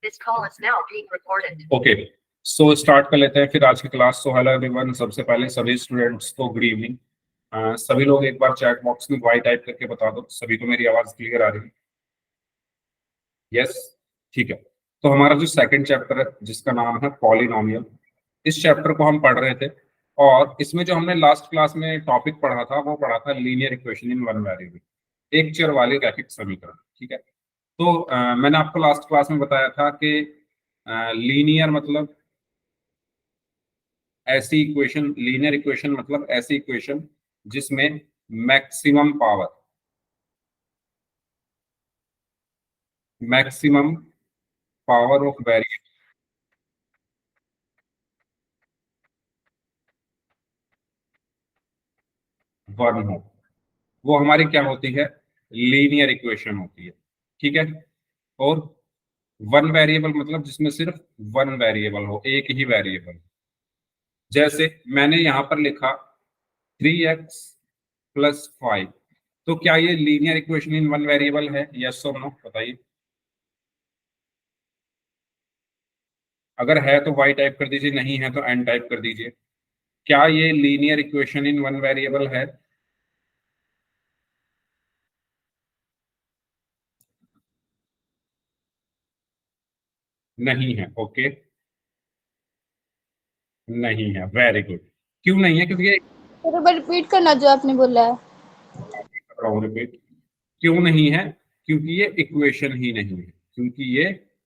This call is now being recorded. Okay, so start कर लेते हैं फिर आज की क्लास। सो हेलो एवरीवन, सबसे पहले सभी स्टूडेंट्स को गुड इवनिंग। सभी लोग एक बार चैट बॉक्स में वाई टाइप करके बता दो सभी को मेरी आवाज क्लियर आ रही है। यस, ठीक है। तो हमारा जो सेकंड चैप्टर है जिसका नाम है पॉलिनोमियल, इस चैप्टर को हम पढ़ रहे थे और इसमें जो हमने लास्ट क्लास में टॉपिक पढ़ा था वो पढ़ा था linear equation in one variable, एक चर वाले रैखिक समीकरण। ठीक है, तो मैंने आपको लास्ट क्लास में बताया था कि लीनियर मतलब ऐसी इक्वेशन, लीनियर इक्वेशन मतलब ऐसी इक्वेशन जिसमें maximum power of variable one हो, वो हमारी क्या होती है, लीनियर इक्वेशन होती है। ठीक है, और वन वेरिएबल मतलब जिसमें सिर्फ वन वेरिएबल हो, एक ही वेरिएबल। जैसे मैंने यहां पर लिखा 3x + 5, तो क्या ये linear equation in one variable है? यस और नो बताइए। अगर है तो y टाइप कर दीजिए, नहीं है तो n टाइप कर दीजिए। क्या ये linear equation in one variable है? नहीं है। ओके, नहीं है, वेरी गुड। क्यों नहीं है? क्योंकि रिपीट करना जो आपने बोला है। रिपीट क्यों नहीं है? क्योंकि ये इक्वेशन ही नहीं है, क्योंकि ये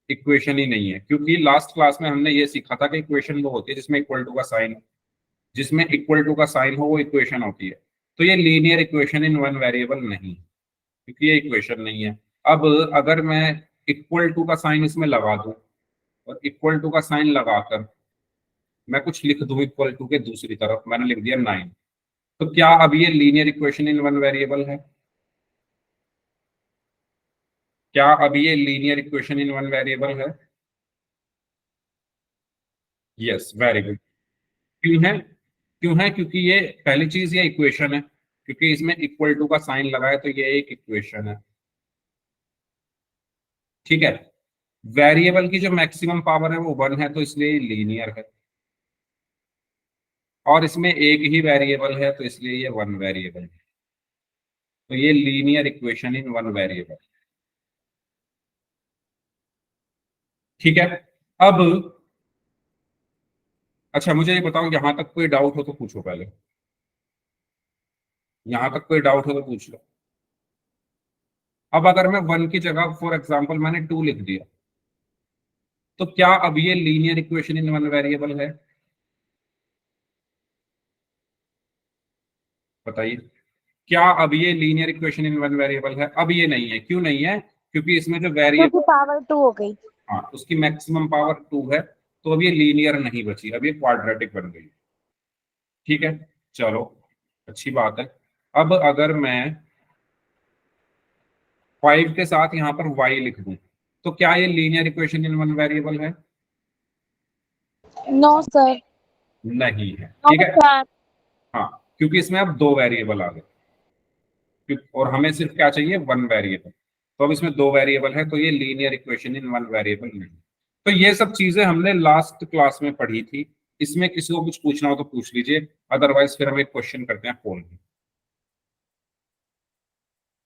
इक्वेशन ही नहीं है। क्योंकि लास्ट क्लास में हमने ये सीखा था कि इक्वेशन वो होती है जिसमें इक्वल टू का साइन, जिसमें इक्वल टू का साइन हो वो इक्वेशन होती है। तो ये linear equation in one variable नहीं, क्योंकि ये इक्वेशन नहीं है। अब अगर मैं इक्वल टू का साइन इसमें लगा दूं और इक्वल टू का साइन लगाकर मैं कुछ लिख दूं इक्वल टू के दूसरी तरफ, मैंने लिख दिया 9, तो क्या अब ये linear equation in one variable है? क्या अब ये linear equation in one variable है? Yes, very good. क्यों है? क्यों है? क्योंकि ये पहली चीज ये इक्वेशन है, क्योंकि इसमें इक्वल टू का साइन लगा है तो ये एक इक्वेशन है। ठीक है, वेरिएबल की जो मैक्सिमम पावर है वो 1 है तो इसलिए लीनियर है, और इसमें एक ही वेरिएबल है तो इसलिए ये वन वेरिएबल है। तो ये linear equation in one variable. ठीक है, अब अच्छा मुझे ये बताओ, यहां तक कोई डाउट हो तो पूछो पहले। यहां तक कोई डाउट हो तो पूछ लो। अब अगर मैं 1 की जगह फॉर एग्जांपल मैंने 2 लिख दिया, तो क्या अब ये linear equation in one variable है? बताइए, क्या अब ये linear equation in one variable है? अब ये नहीं है। क्यों नहीं है? क्योंकि इसमें जो वेरिएबल पावर 2 हो गई। हाँ, उसकी मैक्सिमम पावर 2 है, तो अब ये लीनियर नहीं बची, अब ये क्वाड्रेटिक बन गई। ठीक है, चलो अच्छी बात है। अब अगर मैं 5 के साथ यहाँ पर y लिख दूं, तो क्या ये linear equation in one variable है? No sir. नहीं है। ठीक है, हाँ, क्योंकि इसमें अब 2 वेरिएबल आ गए और हमें सिर्फ क्या चाहिए, 1 वेरिएबल। तो अब इसमें 2 वेरिएबल है तो ये linear equation in one variable नहीं। तो ये सब चीजें हमने लास्ट क्लास में पढ़ी थी। इसमें किसी को कुछ पूछना हो तो पूछ लीजिए, अदरवाइज फिर हम एक क्वेश्चन करते हैं फोन में।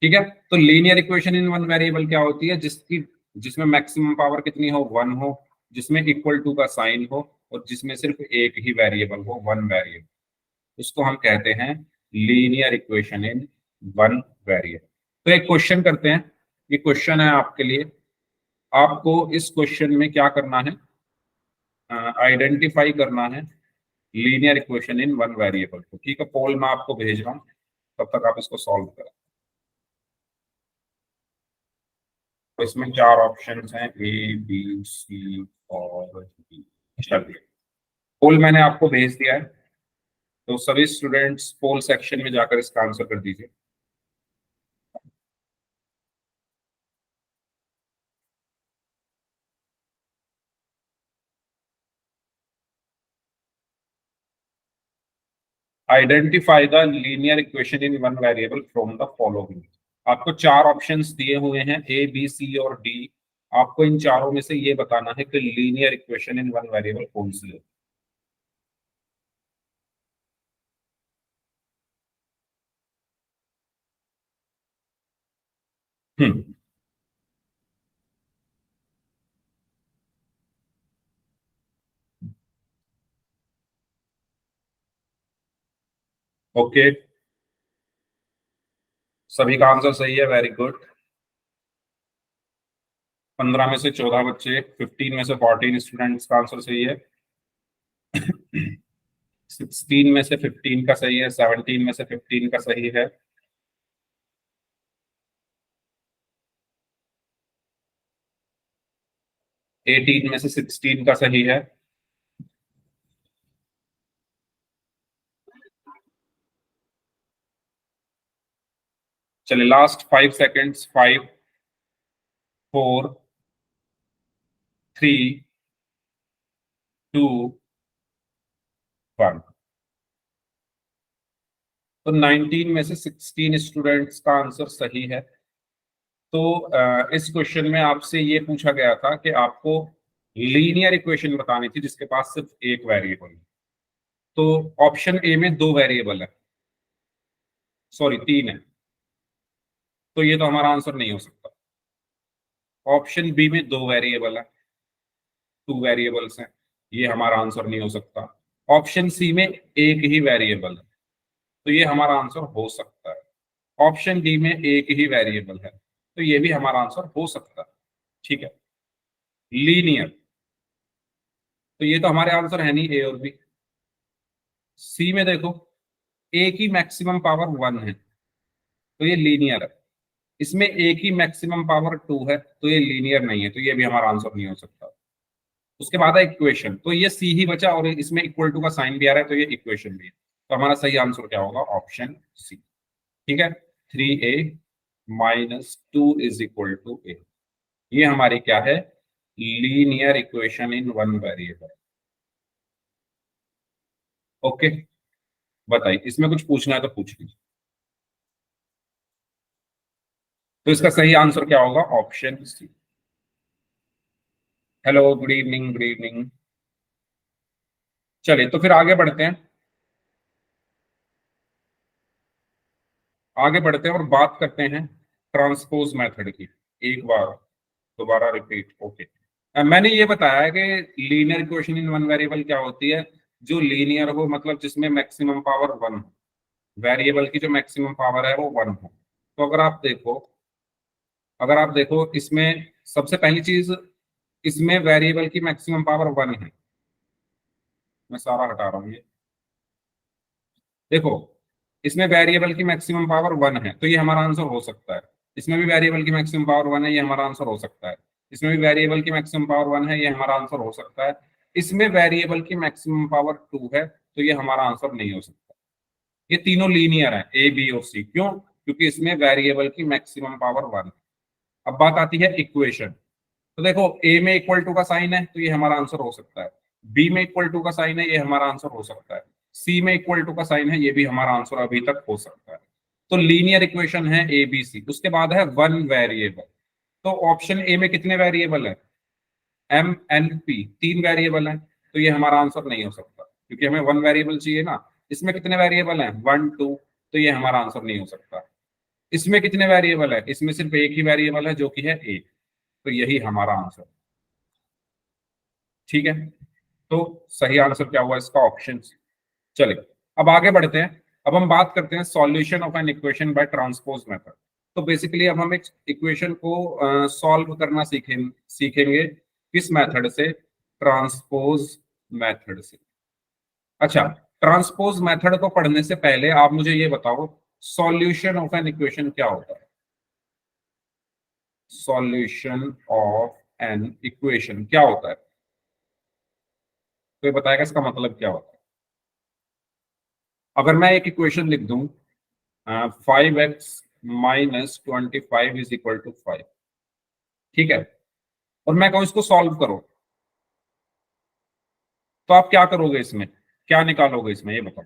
ठीक है, तो linear equation in one variable क्या होती है? जिसमें मैक्सिमम पावर कितनी हो, 1 हो, जिसमें इक्वल टू का साइन हो और जिसमें सिर्फ एक ही वेरिएबल हो, 1 वेरिएबल। उसको हम कहते हैं linear equation in one variable. तो एक क्वेश्चन करते हैं, ये क्वेश्चन है आपके लिए। आपको इस क्वेश्चन में क्या करना है, आइडेंटिफाई करना है linear equation in one variable को। ठीक है, पोल मैं आपको भेज रहा हूं, तब तक आप इसको सॉल्व करें। तो इसमें 4 ऑप्शंस हैं, ए बी सी और डी। चलिए, पोल मैंने आपको भेज दिया है, तो सभी स्टूडेंट्स पोल सेक्शन में जाकर इसका आंसर कर दीजिए। Identify the linear equation in one variable from the following. आपको 4 ऑप्शंस दिए हुए हैं, ए बी सी और डी। आपको इन चारों में से ये बताना है कि linear equation in one variable कौन सी है। हम्म, ओके, सभी का आंसर सही है, वेरी गुड। 15 में से 14 बच्चे, 15 में से 14 स्टूडेंट्स का आंसर सही है। 16 में से 15 का सही है, 17 में से 15 का सही है। एटीन में से 16 का सही है। चलिए लास्ट 5 सेकेंड्स, 5, 4, 3, 2, 1। तो 19 में से 16 स्टूडेंट्स का आंसर सही है। तो इस क्वेश्चन में आपसे ये पूछा गया था कि आपको लीनियर इक्वेशन बतानी थी जिसके पास सिर्फ एक वेरिएबल है। तो ऑप्शन ए में 2 वेरिएबल है, सॉरी 3 है, तो ये तो हमारा आंसर नहीं हो सकता। ऑप्शन बी में 2 वेरिएबल है, 2 वेरिएबल्स हैं, ये हमारा आंसर नहीं हो सकता। ऑप्शन सी में एक ही वेरिएबल है, तो ये हमारा आंसर हो सकता है। ऑप्शन डी में एक ही वेरिएबल है, तो ये भी हमारा आंसर हो सकता है। ठीक है, लीनियर, तो ये तो हमारे आंसर है नहीं ए और बी। सी में देखो, ए की मैक्सिमम पावर 1 है, तो ये लीनियर है। इसमें ए की मैक्सिमम पावर 2 है, तो ये लीनियर नहीं है, तो ये भी हमारा आंसर नहीं हो सकता। उसके बाद है इक्वेशन, तो ये सी ही बचा और इसमें इक्वल टू का साइन भी आ रहा है, तो ये इक्वेशन भी है। तो हमारा सही आंसर क्या होगा? Option C. ठीक है, 3a-2 = a, ये हमारी क्या है? Linear equation in one variable. Okay, बताइए, इसमें कुछ पूछना है तो पूछ लीजिए। तो इसका सही आंसर क्या होगा? Option C. Hello, good evening, good evening. चलिए तो फिर आगे बढ़ते हैं, आगे बढ़ते हैं और बात करते हैं ट्रांसपोज मेथड की। एक बार दोबारा रिपीट। ओके, मैंने ये बताया है कि linear equation in one variable क्या होती है? जो लीनियर हो, मतलब जिसमें मैक्सिमम पावर 1 हो, वेरिएबल की जो मैक्सिमम पावर है वो 1 हो। तो अगर आप देखो इसमें सबसे पहली चीज, इसमें वेरिएबल की मैक्सिमम पावर 1 है। मैं सारा हटा रहा हूँ ये, देखो इसमें वेरिएबल की मैक्सिमम पावर 1 है, तो ये हमारा आंसर हो सकता है। इसमें भी वेरिएबल की मैक्सिमम पावर 1 है, ये हमारा आंसर हो सकता है। इसमें भी वेरिएबल की मैक्सिमम पावर 1 है, ये हमारा आंसर हो सकता है। इसमें वेरिएबल की मैक्सिमम पावर 2 है, तो ये हमारा आंसर नहीं हो सकता। ये तीनों लीनियर है, ए बी और सी। क्यों? क्योंकि इसमें वेरिएबल की मैक्सिमम पावर 1 है। अब बात आती है इक्वेशन। तो देखो, ए में इक्वल टू का साइन है, तो ये हमारा आंसर हो सकता है। बी में इक्वल टू का साइन है, ये हमारा आंसर हो सकता है। सी में इक्वल टू का साइन है, ये भी हमारा आंसर अभी तक हो सकता है। तो लीनियर इक्वेशन है ए बी सी। उसके बाद है वन वेरिएबल। तो ऑप्शन ए में कितने वेरिएबल है? एम एन पी, 3 वेरिएबल है, तो ये हमारा आंसर नहीं हो सकता, क्योंकि हमें 1 वेरिएबल चाहिए ना। इसमें कितने वेरिएबल हैं? 1 2, तो ये हमारा आंसर नहीं हो सकता। इसमें कितने वेरिएबल है? इसमें सिर्फ एक ही वेरिएबल है, जो कि है ए, तो यही हमारा आंसर। ठीक है, तो सही आंसर क्या हुआ इसका? ऑप्शन। चलिए अब आगे बढ़ते हैं। अब हम बात करते हैं solution of an equation by transpose method. तो बेसिकली अब हम एक इक्वेशन को सॉल्व करना सीखेंगे किस मेथड से? ट्रांसपोज मेथड से। अच्छा, ट्रांसपोज मेथड को पढ़ने से पहले आप मुझे ये बताओ, सॉल्यूशन ऑफ एन इक्वेशन क्या होता है? सॉल्यूशन ऑफ एन इक्वेशन क्या होता है? तो ये बताएगा इसका मतलब क्या होता है। अगर मैं एक इक्वेशन लिख दूं, 5x-25 = 5, ठीक है, और मैं कहूं इसको सॉल्व करो, तो आप क्या करोगे? इसमें क्या निकालोगे? इसमें ये बताओ।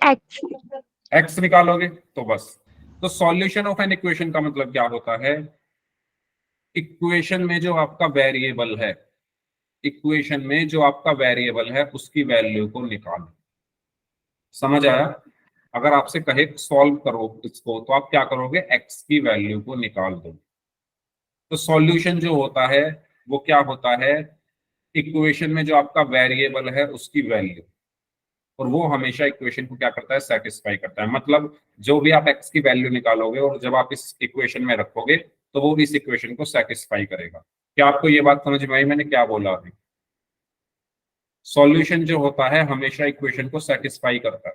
एक्स। एक्स निकालोगे, तो बस। तो सॉल्यूशन ऑफ एन इक्वेशन का मतलब क्या होता है? इक्वेशन में जो आपका वेरिएबल है, इक्वेशन में जो आपका वेरिएबल है उसकी वैल्यू को निकालो। समझ आया? अगर आपसे कहे सॉल्व करो इसको तो आप क्या करोगे, एक्स की वैल्यू को निकाल दो। तो सॉल्यूशन जो होता है वो क्या होता है, इक्वेशन में जो आपका वेरिएबल है उसकी वैल्यू, और वो हमेशा इक्वेशन को क्या करता है, सेटिस्फाई करता है। मतलब जो भी आप एक्स की वैल्यू निकालोगे और जब आप इस इक्वेशन में रखोगे तो वो इस इक्वेशन को सेटिस्फाई करेगा। क्या आपको ये बात समझ में आई मैंने क्या बोला अभी? सॉल्यूशन जो होता है हमेशा इक्वेशन को सेटिस्फाई करता है।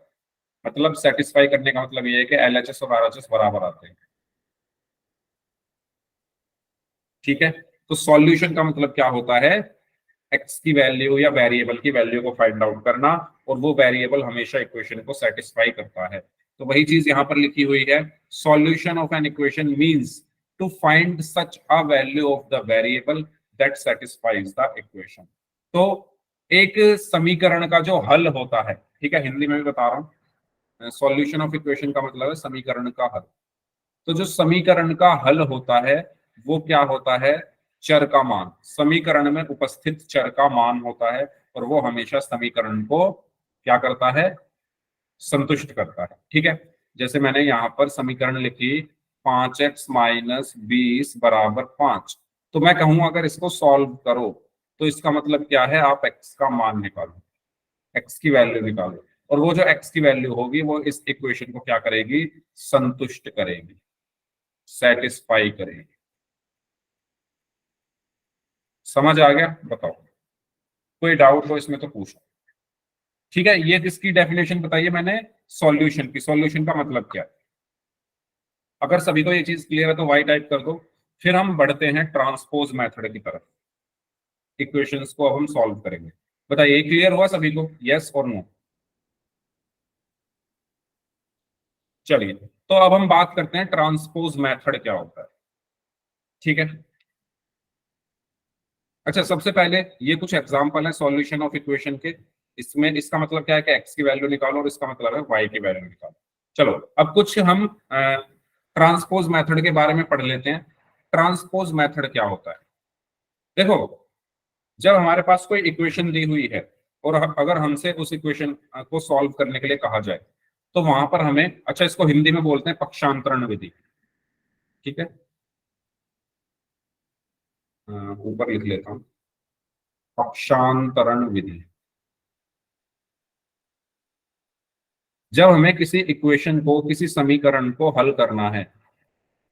मतलब सेटिस्फाई करने का मतलब ये है कि एलएचएस और आरएचएस बराबर आते हैं। ठीक है, तो सॉल्यूशन का मतलब क्या होता है, एक्स की वैल्यू या वेरिएबल की वैल्यू को फाइंड आउट करना, और वो वेरिएबल हमेशा इक्वेशन को सेटिस्फाई करता है। तो वही चीज यहां पर लिखी हुई है, solution of an equation means to find such a value of the variable that satisfies the equation. तो एक समीकरण का जो हल होता है, ठीक है, हिंदी में भी बता रहा हूं, सॉल्यूशन ऑफ इक्वेशन का मतलब है समीकरण का हल। तो जो समीकरण का हल होता है वो क्या होता है, चर का मान, समीकरण में उपस्थित चर का मान होता है, और वो हमेशा समीकरण को क्या करता है, संतुष्ट करता है। ठीक है, जैसे मैंने यहां पर समीकरण लिखी 5x माइनस 20 बराबर 5, तो मैं कहूं अगर इसको सॉल्व करो तो इसका मतलब क्या है, आप x का मान निकालो, x की वैल्यू निकालो, और वो जो x की वैल्यू होगी वो इस इक्वेशन को क्या करेगी, संतुष्ट करेगी, सेटिस्फाई करेगी। समझ आ गया? बताओ, कोई डाउट हो इसमें तो पूछो। ठीक है, ये किसकी डेफिनेशन बताइए मैंने, सॉल्यूशन की। सॉल्यूशन का मतलब क्या है? अगर सभी को ये चीज क्लियर है तो वाई टाइप कर दो। फिर हम बढ़ते हैं ट्रांसपोज मेथड की तरफ, इक्वेशंस को अब हम सॉल्व करेंगे। बताइए क्लियर हुआ सभी को, यस और नो? चलिए, तो अब हम बात करते हैं ट्रांसपोज मेथड क्या होता है। ठीक है, अच्छा सबसे पहले ये कुछ एग्जांपल है सॉल्यूशन ऑफ इक्वेशन के। इसमें इसका मतलब क्या है कि एक्स की वैल्यू निकालो, और इसका मतलब है वाई की वैल्यू निकालो। चलो अब कुछ हम ट्रांसपोज मेथड के बारे में पढ़ लेते हैं। ट्रांसपोज मेथड क्या होता है? देखो, जब हमारे पास कोई इक्वेशन दी हुई है और अगर हमसे उस इक्वेशन को सॉल्व करने के लिए कहा जाए तो वहां पर हमें, अच्छा इसको हिंदी में बोलते हैं पक्षांतरण विधि। ठीक है, ऊपर लिख लेता हूं, पक्षांतरण विधि। जब हमें किसी इक्वेशन को, किसी समीकरण को हल करना है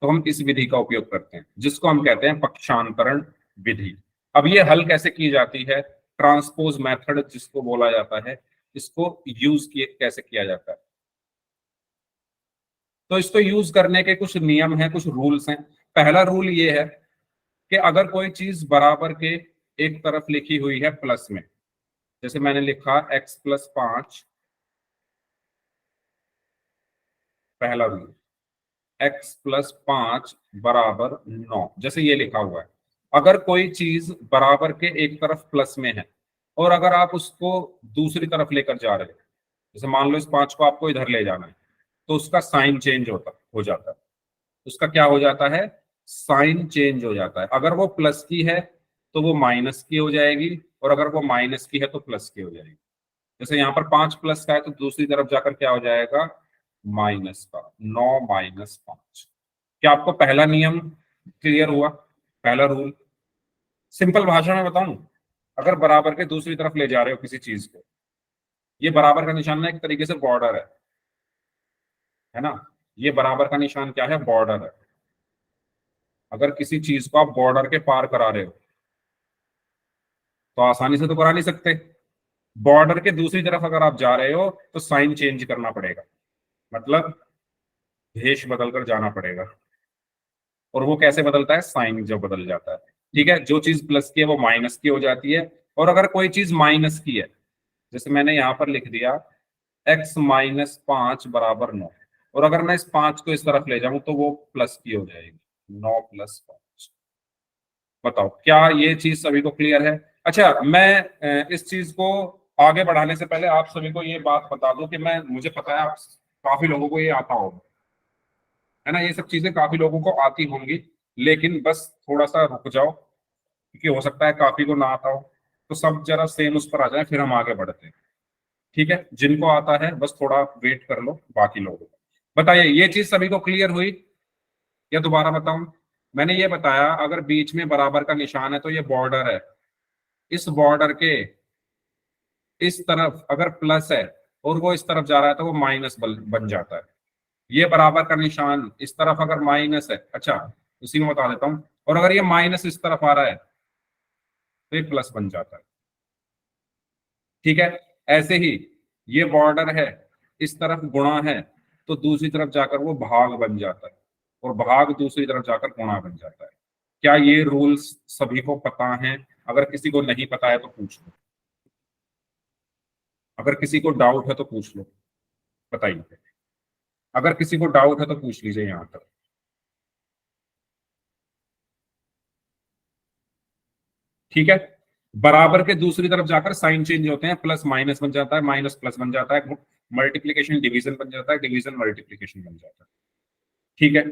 तो हम इस विधि का उपयोग करते हैं जिसको हम कहते हैं पक्षांतरण विधि। अब ये हल कैसे की जाती है, ट्रांसपोज मेथड जिसको बोला जाता है, इसको यूज किए कैसे किया जाता है। तो इसको यूज करने के कुछ नियम हैं, कुछ रूल्स हैं। पहला रूल ये है कि अगर कोई चीज बराबर के एक तरफ लिखी हुई है प्लस में, जैसे मैंने लिखा x+5, पहला रूल x+5 बराबर 9, जैसे ये लिखा हुआ है। अगर कोई चीज बराबर के एक तरफ प्लस में है और अगर आप उसको दूसरी तरफ लेकर जा रहे हो, जैसे मान लो इस 5 को आपको इधर ले जाना है, तो उसका साइन चेंज हो जाता है। उसका क्या हो जाता है, साइन चेंज हो जाता है। अगर वो प्लस की है तो वो माइनस की हो जाएगी, और अगर वो माइनस की है तो प्लस की हो जाएगी। जैसे यहाँ पर 5 प्लस का है तो दूसरी तरफ जाकर क्या हो जाएगा, माइनस का। 9-5। क्या आपको पहला नियम क्लियर हुआ, पहला रूल? सिंपल भाषा में बताऊं, अगर बराबर के दूसरी तरफ ले जा रहे हो किसी चीज को, ये बराबर का निशान ना एक तरीके से बॉर्डर है ना, ये बराबर का निशान क्या है, बॉर्डर है। अगर किसी चीज को आप बॉर्डर के पार करा रहे हो तो आसानी से तो करा नहीं सकते। बॉर्डर के दूसरी तरफ अगर आप जा रहे हो तो साइन चेंज करना पड़ेगा, मतलब भेष बदल कर जाना पड़ेगा। और वो कैसे बदलता है, साइन जब बदल जाता है। ठीक है, जो चीज प्लस की है वो माइनस की हो जाती है, और अगर कोई चीज माइनस की है, जैसे मैंने यहां पर लिख दिया x-5 बराबर 9, और अगर मैं इस 5 को इस तरफ ले जाऊं तो वो प्लस की हो जाएगी, 9+5। बताओ क्या ये चीज सभी को क्लियर है? अच्छा, मैं इस चीज को आगे बढ़ाने से पहले आप सभी को ये बात बता दूं कि मुझे पता है आप काफी लोगों को ये आता होगा, है ना, ये सब चीजें काफी लोगों को आती होंगी। लेकिन बस थोड़ा सा रुक जाओ, क्योंकि हो सकता है काफी को ना आता हो, तो सब जरा सेम उस पर आ जाए, फिर हम आगे बढ़ते हैं। ठीक है, जिनको आता है बस थोड़ा वेट कर लो बाकी लोगों को। बताइए ये चीज सभी को क्लियर हुई या दोबारा बताऊं? मैंने ये बताया अगर बीच में बराबर का निशान है तो ये बॉर्डर है, इस बॉर्डर के इस तरफ अगर प्लस है और वो इस तरफ जा रहा है तो वो माइनस बन जाता है। ये बराबर का निशान इस तरफ अगर माइनस है, अच्छा उसी में बता देता हूं, और अगर ये माइनस इस तरफ आ रहा है तो ये प्लस बन जाता है। ठीक है, ऐसे ही ये बॉर्डर है, इस तरफ गुणा है तो दूसरी तरफ जाकर वो भाग बन जाता है, और भाग दूसरी तरफ जाकर गुणा बन जाता है। क्या ये रूल्स सभी को पता हैं? अगर किसी को नहीं पता है तो पूछ लो, अगर किसी को डाउट है तो पूछ लो, बताइए। अगर किसी को डाउट है तो पूछ लीजिए यहां तक। ठीक है, बराबर के दूसरी तरफ जाकर साइन चेंज होते हैं, प्लस माइनस बन जाता है, माइनस प्लस बन जाता है, मल्टीप्लीकेशन डिवीजन बन जाता है, डिवीजन मल्टीप्लीकेशन बन जाता है। ठीक है,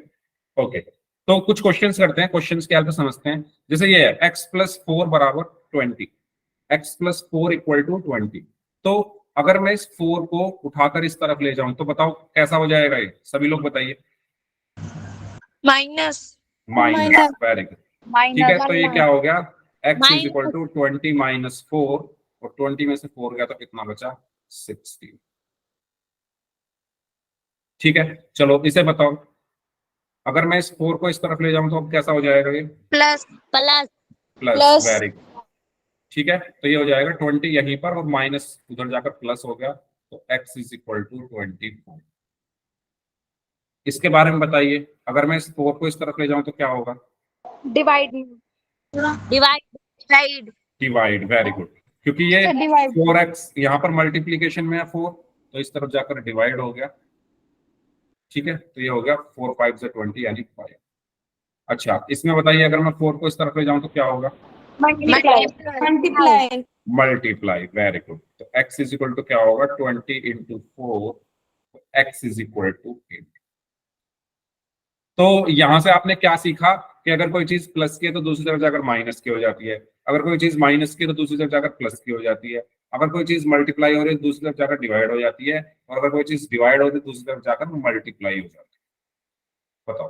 ओके। तो कुछ क्वेश्चंस करते हैं, क्वेश्चंस के हेल्प से समझते हैं। जैसे ये है x प्लस 4 बराबर 20, x प्लस 4 इक्वल टू 20। तो अगर मैं इस 4 को उठाकर इस तरफ ले जाऊं तो बताओ कैसा हो जाएगा ये, सभी लोग बताइए। Minus minus, very good. ठीक है, तो ये क्या माइनस हो गया, x is equal minus two 20 minus 4, और 20 में से 4 गया तो कितना बचा, 16। ठीक है, चलो इसे बताओ, अगर मैं इस 4 को इस तरफ ले जाऊं तो अब कैसा हो जाएगा ये, plus plus plus, plus very good. ठीक है, तो ये हो जाएगा 20 यहीं पर और माइनस उधर जाकर प्लस हो गया, तो x इज इक्वल टू 24। इसके बारे में बताइए, अगर मैं इस 4 को इस तरफ ले जाऊं तो क्या होगा, divide divide divide, very good. क्योंकि ये डिवाइड 4x यहाँ पर मल्टीप्लीकेशन में है 4, तो इस तरफ जाकर डिवाइड हो गया। ठीक है, तो ये हो गया 4 5 से 20 यानी 5। अच्छा, इसमें बताइए अगर मैं 4 को इस तरफ ले जाऊं तो क्या होगा, मल्टीप्लाई मल्टीप्लाई, वेरी गुड। तो x इज इक्वल टू क्या होगा, 20 into 4, x is equal to 8। तो यहां से आपने क्या सीखा कि अगर कोई चीज प्लस की है तो दूसरी तरफ जाकर माइनस की हो जाती है, अगर कोई चीज माइनस की है तो दूसरी तरफ जाकर प्लस की हो जाती है, अगर कोई चीज मल्टीप्लाई हो रही है दूसरी तरफ जाकर डिवाइड हो जाती है, और अगर कोई चीज डिवाइड हो रही है दूसरी तरफ जाकर मल्टीप्लाई हो जाती है। बताओ,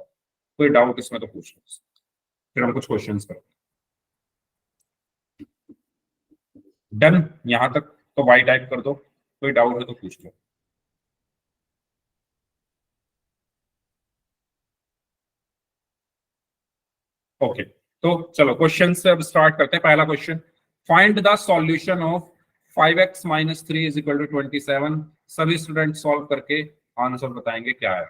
कोई डाउट इसमें तो पूछ लो, फिर हम कुछ क्वेश्चंस करते हैं। डन, यहां तक तो वाई टाइप कर दो, कोई डाउट है तो पूछ लो। ओके, तो चलो क्वेश्चन से अब स्टार्ट करते हैं। पहला question, find the solution of 5x minus 3 is equal to 27। सभी स्टूडेंट सॉल्व करके आंसर बताएंगे क्या है।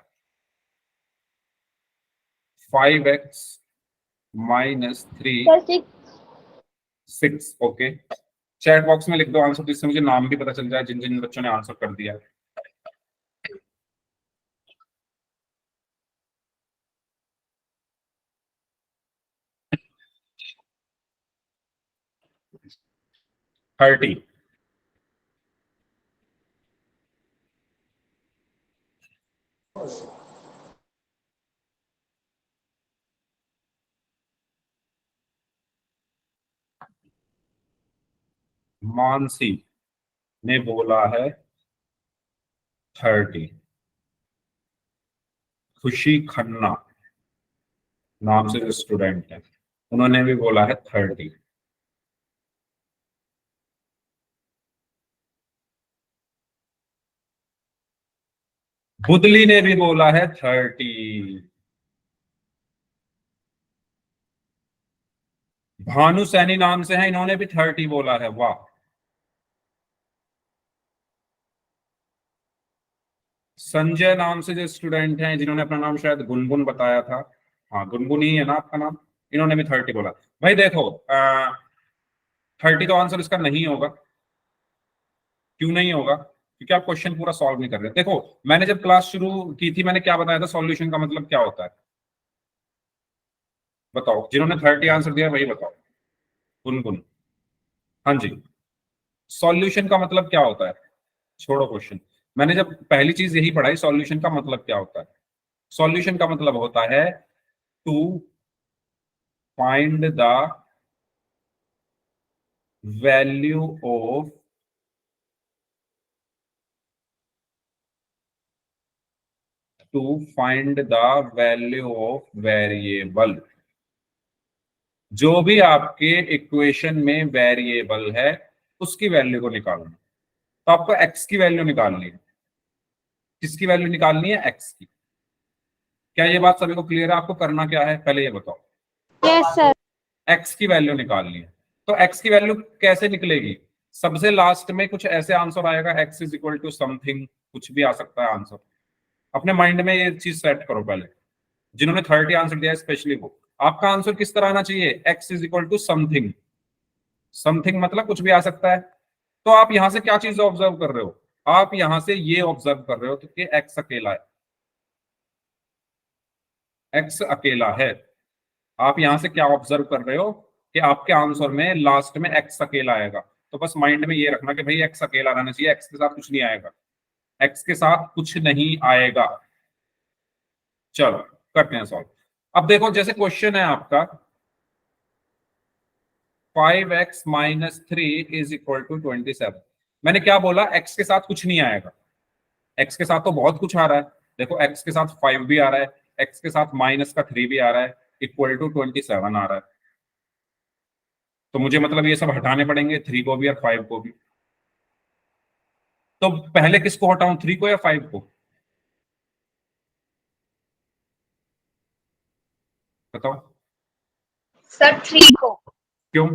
5x minus 3 6, okay. Chat box में लिख दो आंसर, जिससे मुझे नाम भी पता चल जाए जिन जिन बच्चों ने आंसर कर दिया। 30, मानसी ने बोला है 30, खुशी खन्ना नाम से जो स्टूडेंट है उन्होंने भी बोला है 30। बुदली ने भी बोला है 30। भानु सैनी नाम से है, इन्होंने भी 30 बोला है, वाह। संजय नाम से जो स्टूडेंट हैं जिन्होंने अपना नाम शायद गुनगुन बताया था, हाँ गुनगुन ही है ना आपका नाम, इन्होंने भी 30 बोला। भाई देखो 30 तो आंसर इसका नहीं होगा। क्यों नहीं होगा? क्योंकि आप क्वेश्चन पूरा सॉल्व नहीं कर रहे। देखो मैंने जब क्लास शुरू की थी मैंने क्या बताया था, सॉल्यूशन का मतलब क्या होता है, बताओ जिन्होंने 30 आंसर दिया वही बताओ। गुनगुन, हाँ जी, सॉल्यूशन का मतलब क्या होता है? छोड़ो क्वेश्चन, मैंने जब पहली चीज यही पढ़ाई, सॉल्यूशन का मतलब क्या होता है। सॉल्यूशन का मतलब होता है to find the value of to find the value of variable. जो भी आपके इक्वेशन में वेरिएबल है उसकी वैल्यू को निकालना। तो आपको एक्स की वैल्यू निकालनी है। किसकी वैल्यू निकालनी है? एक्स की। क्या ये बात सभी को क्लियर है? आपको करना क्या है पहले ये बताओ। Yes sir. एक्स की वैल्यू निकालनी है। तो एक्स की वैल्यू कैसे निकलेगी? सबसे लास्ट में कुछ ऐसे आंसर आएगा, x is equal to something, कुछ भी आ सकता है आंसर। अपने माइंड में ये चीज सेट करो पहले। जिन्होंने 30 आंसर दिया स्पेशली वो, आपका आंसर किस तरह आना चाहिए? X is equal to something. Something मतलब कुछ भी आ सकता है। तो आप यहां से क्या चीज ऑब्जर्व कर रहे हो? आप यहां से ये ऑब्जर्व कर रहे हो कि एक्स अकेला है। एक्स अकेला है। आप यहां से क्या ऑब्जर्व कर रहे हो कि आपके आंसर में लास्ट में एक्स अकेला आएगा। तो बस माइंड में ये रखना कि भाई एक्स अकेला रहना चाहिए, एक्स के साथ कुछ नहीं आएगा। एक्स के साथ कुछ नहीं आएगा। चलो करते हैं सॉल्व। अब देखो जैसे क्वेश्चन है आपका 5x minus 3 is equal to 27। मैंने क्या बोला? एक्स के साथ कुछ नहीं आएगा। एक्स के साथ तो बहुत कुछ आ रहा है। देखो एक्स के साथ 5 भी आ रहा है, एक्स के साथ माइनस का 3 भी आ रहा है, इक्वल टू 27 आ रहा है। तो मुझे मतलब ये सब हटाने पड़ेंगे, 3 को भी और 5 को भी। तो पहले किसको हटाऊं, 3 को या 5 को? बताओ। सर 3 को। क्यों?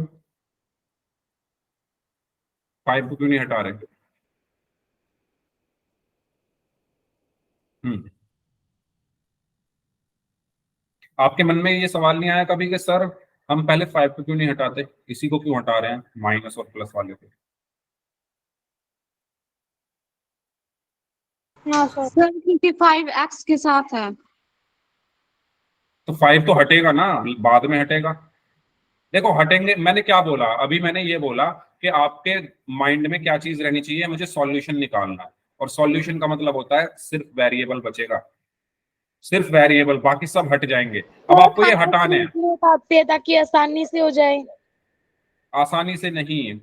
5 को क्यों नहीं हटा रहे? हम्म। आपके मन में ये सवाल नहीं आया कभी कि सर हम पहले 5 को क्यों नहीं हटाते, इसी को क्यों हटा रहे हैं, माइनस और प्लस वाले को? No sir. सर क्योंकि 5x के साथ है। तो 5 तो हटेगा ना, बाद में हटेगा। देखो हटेंगे, मैंने क्या बोला अभी? मैंने ये बोला कि आपके माइंड में क्या चीज रहनी चाहिए, मुझे सॉल्यूशन निकालना है। और सॉल्यूशन का मतलब होता है सिर्फ वेरिएबल बचेगा, सिर्फ वेरिएबल, बाकी सब हट जाएंगे। अब आपको ये हटाने हैं। हैं ताकि आसानी से हो जाए। आसानी से नहीं,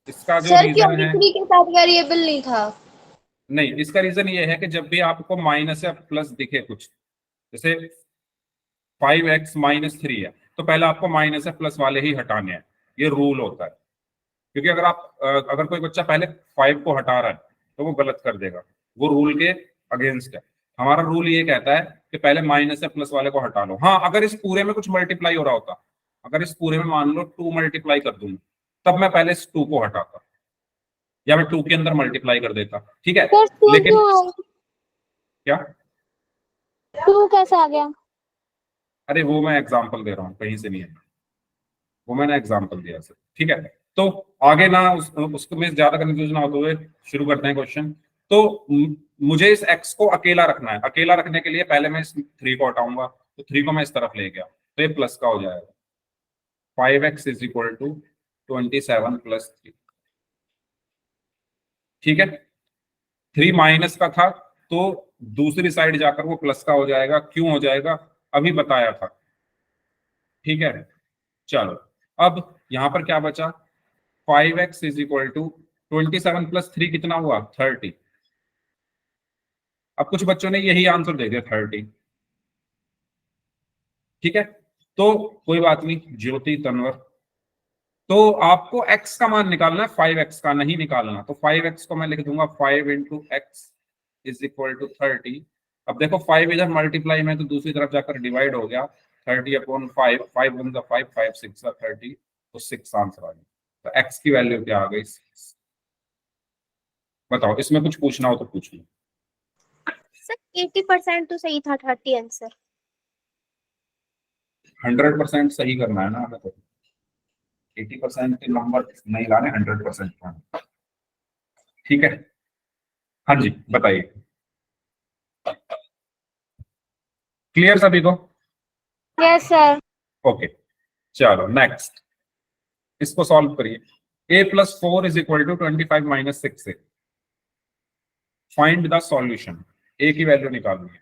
इसका जो सर रीजन क्योंकि है, 3 के साथ वेरिएबल नहीं था। नहीं इसका रीजन ये है कि जब भी आपको माइनस या प्लस दिखे कुछ, जैसे 5x माइनस 3 है, तो पहले आपको माइनस या प्लस वाले ही हटाने हैं। ये रूल होता है। क्योंकि अगर कोई बच्चा पहले 5 को हटा रहा है तो वो गलत कर देगा, वो रूल के अगेंस्ट है। हमारा रूल ये कहता है कि पहले माइनस या प्लस वाले को हटा लो। हाँ, अगर इस पूरे में कुछ मल्टीप्लाई हो रहा होता, अगर इस पूरे में मान लो 2 मल्टीप्लाई कर दूं, तब मैं पहले इस 2 को हटाता, या मैं 2 के अंदर मल्टीप्लाई कर देता, ठीक है। सर 2 लेकिन क्यों? क्या? 2 कैसे आ गया? अरे वो मैं एग्जांपल दे रहा हूँ, कहीं से नहीं है, वो मैंने एग्जांपल दिया सर, ठीक है। तो आगे ना उसको में ज्यादा कंफ्यूजन ना होते हुए शुरू करते हैं क्वेश्चन। तो मुझे इस x को अकेला रखना है। अकेला रखने के लिए पहले मैं इस 3 को हटाऊंगा, तो 3 को मैं इस तरफ ले गया, तो ये प्लस का हो जाएगा। 5x is equal to 27 plus 3, ठीक है। 3 माइनस का था, तो दूसरी साइड जाकर वो प्लस का हो जाएगा। क्यों हो जाएगा? अभी बताया था, ठीक है। चलो अब यहां पर क्या बचा? 5x is equal to 27 plus 3 कितना हुआ? 30। अब कुछ बच्चों ने यही आंसर दे दिया 30, ठीक है। तो कोई बात नहीं, ज्योति तनवर, तो आपको x का मान निकालना है, 5x का नहीं निकालना। तो 5x को मैं लिख दूंगा 5 into x is equal to 30। अब देखो 5 इधर मल्टीप्लाई में तो दूसरी तरफ जाकर डिवाइड हो गया, 30/5, 5 वन 5, 5 6 30, तो 6 आंसर आ गया। तो x की वैल्यू क्या आ गई? 6। बताओ, इसमें कुछ पूछना हो तो पूछ लो। सर 80% तो सही था, 30 आंसर। 100% सही करना है ना हमें, तो 80% के नंबर नहीं लाने, 100% लाने, ठीक है। हाँ जी बताइए, क्लियर सभी को? Yes sir. ओके चलो नेक्स्ट, इसको सॉल्व करिए। a+4 is equal to 25 minus 6 है। Find the solution. a की वैल्यू निकालनी है।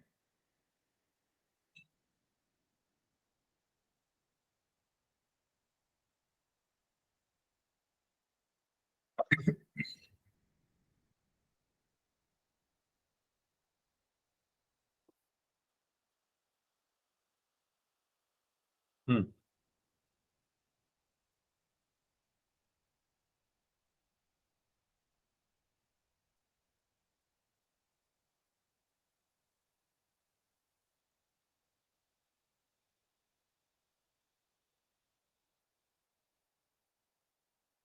हम्म,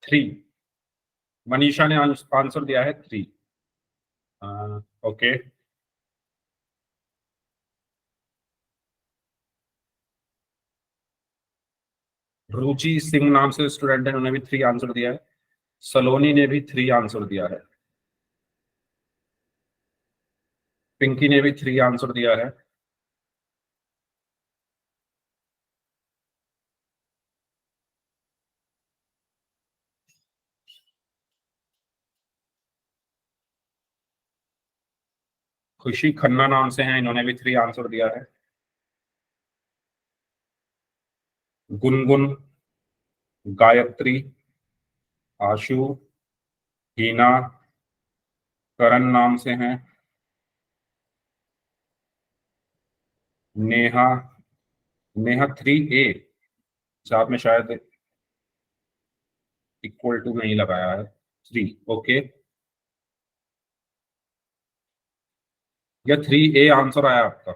थ्री। मनीषा ने आंसर दिया है 3। ओके, रुचि सिंह नाम से स्टूडेंट है, उन्होंने भी 3 आंसर दिया है। सलोनी ने भी 3 आंसर दिया है। पिंकी ने भी 3 आंसर दिया है। खुशी खन्ना नाम से हैं, इन्होंने भी 3 आंसर दिया है। गुनगुन, गायत्री, आशु, हीना, करण नाम से हैं, नेहा, नेहा 3A, साथ में शायद इक्वल टू नहीं लगाया है, 3। ओके, या 3A आंसर आया आपका?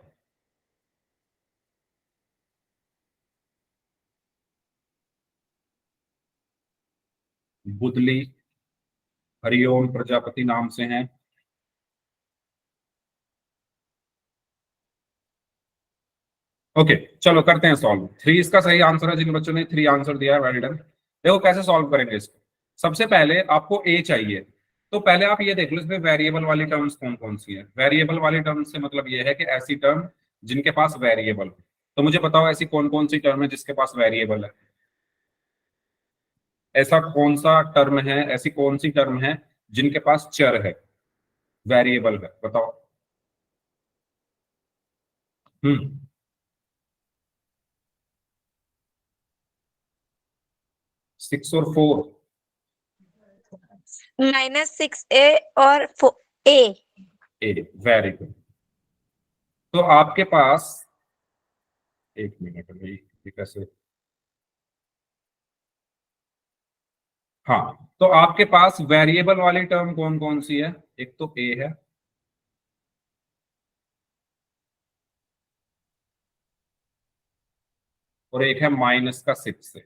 बुदली, हरिओम प्रजापति नाम से हैं। ओके, चलो करते हैं सॉल्व। 3 इसका सही आंसर है, जिन बच्चों ने 3 आंसर दिया है, वेल डन। देखो कैसे सॉल्व करेंगे इसको। सबसे पहले आपको ए चाहिए, तो पहले आप ये देख लो इसमें वेरिएबल वाली टर्म्स कौन कौन सी है। वेरिएबल वाली टर्म्स से मतलब ये है कि ऐसी टर्म जिनके पास वेरिएबल। तो मुझे बताओ ऐसी कौन कौन सी टर्म है जिसके पास वेरिएबल है। ऐसा कौन सा टर्म है, ऐसी कौन सी टर्म है जिनके पास चर है, वेरिएबल है, बताओ। 6 और 4। -6A और A। A, very good. तो आपके पास, एक मिनट भाई, ये कैसे, हाँ, तो आपके पास वेरिएबल वाली टर्म कौन कौन सी है? एक तो ए है, और एक है -6 है।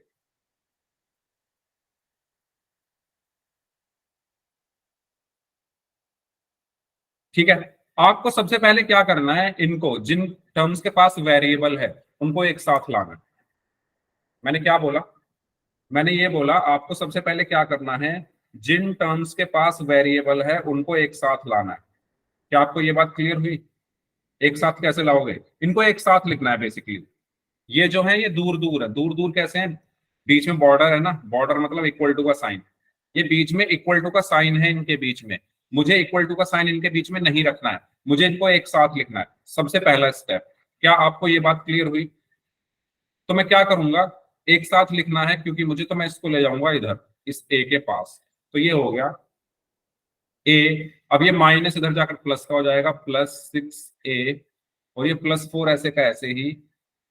ठीक है, आपको सबसे पहले क्या करना है, इनको जिन टर्म्स के पास वेरिएबल है उनको एक साथ लाना है। मैंने क्या बोला? मैंने ये बोला आपको सबसे पहले क्या करना है, जिन टर्म्स के पास वेरिएबल है उनको एक साथ लाना है। क्या आपको ये बात क्लियर हुई? एक साथ कैसे लाओगे? इनको एक साथ लिखना है बेसिकली। ये जो है ये दूर दूर है, दूर दूर कैसे हैं? बीच में बॉर्डर है ना, बॉर्डर मतलब इक्वल टू का साइन। ये बीच में इक्वल टू का साइन है इनके बीच में, मुझे इक्वल टू का साइन इनके बीच में नहीं रखना है, मुझे इनको एक साथ लिखना है। सबसे पहला स्टेप। क्या आपको ये बात क्लियर हुई? तो मैं क्या करूंगा, एक साथ लिखना है क्योंकि मुझे, तो मैं इसको ले जाऊंगा इधर इस ए के पास, तो ये हो गया ए। अब ये माइनस इधर जाकर प्लस का हो जाएगा, +6A, और ये +4 ऐसे का ऐसे ही,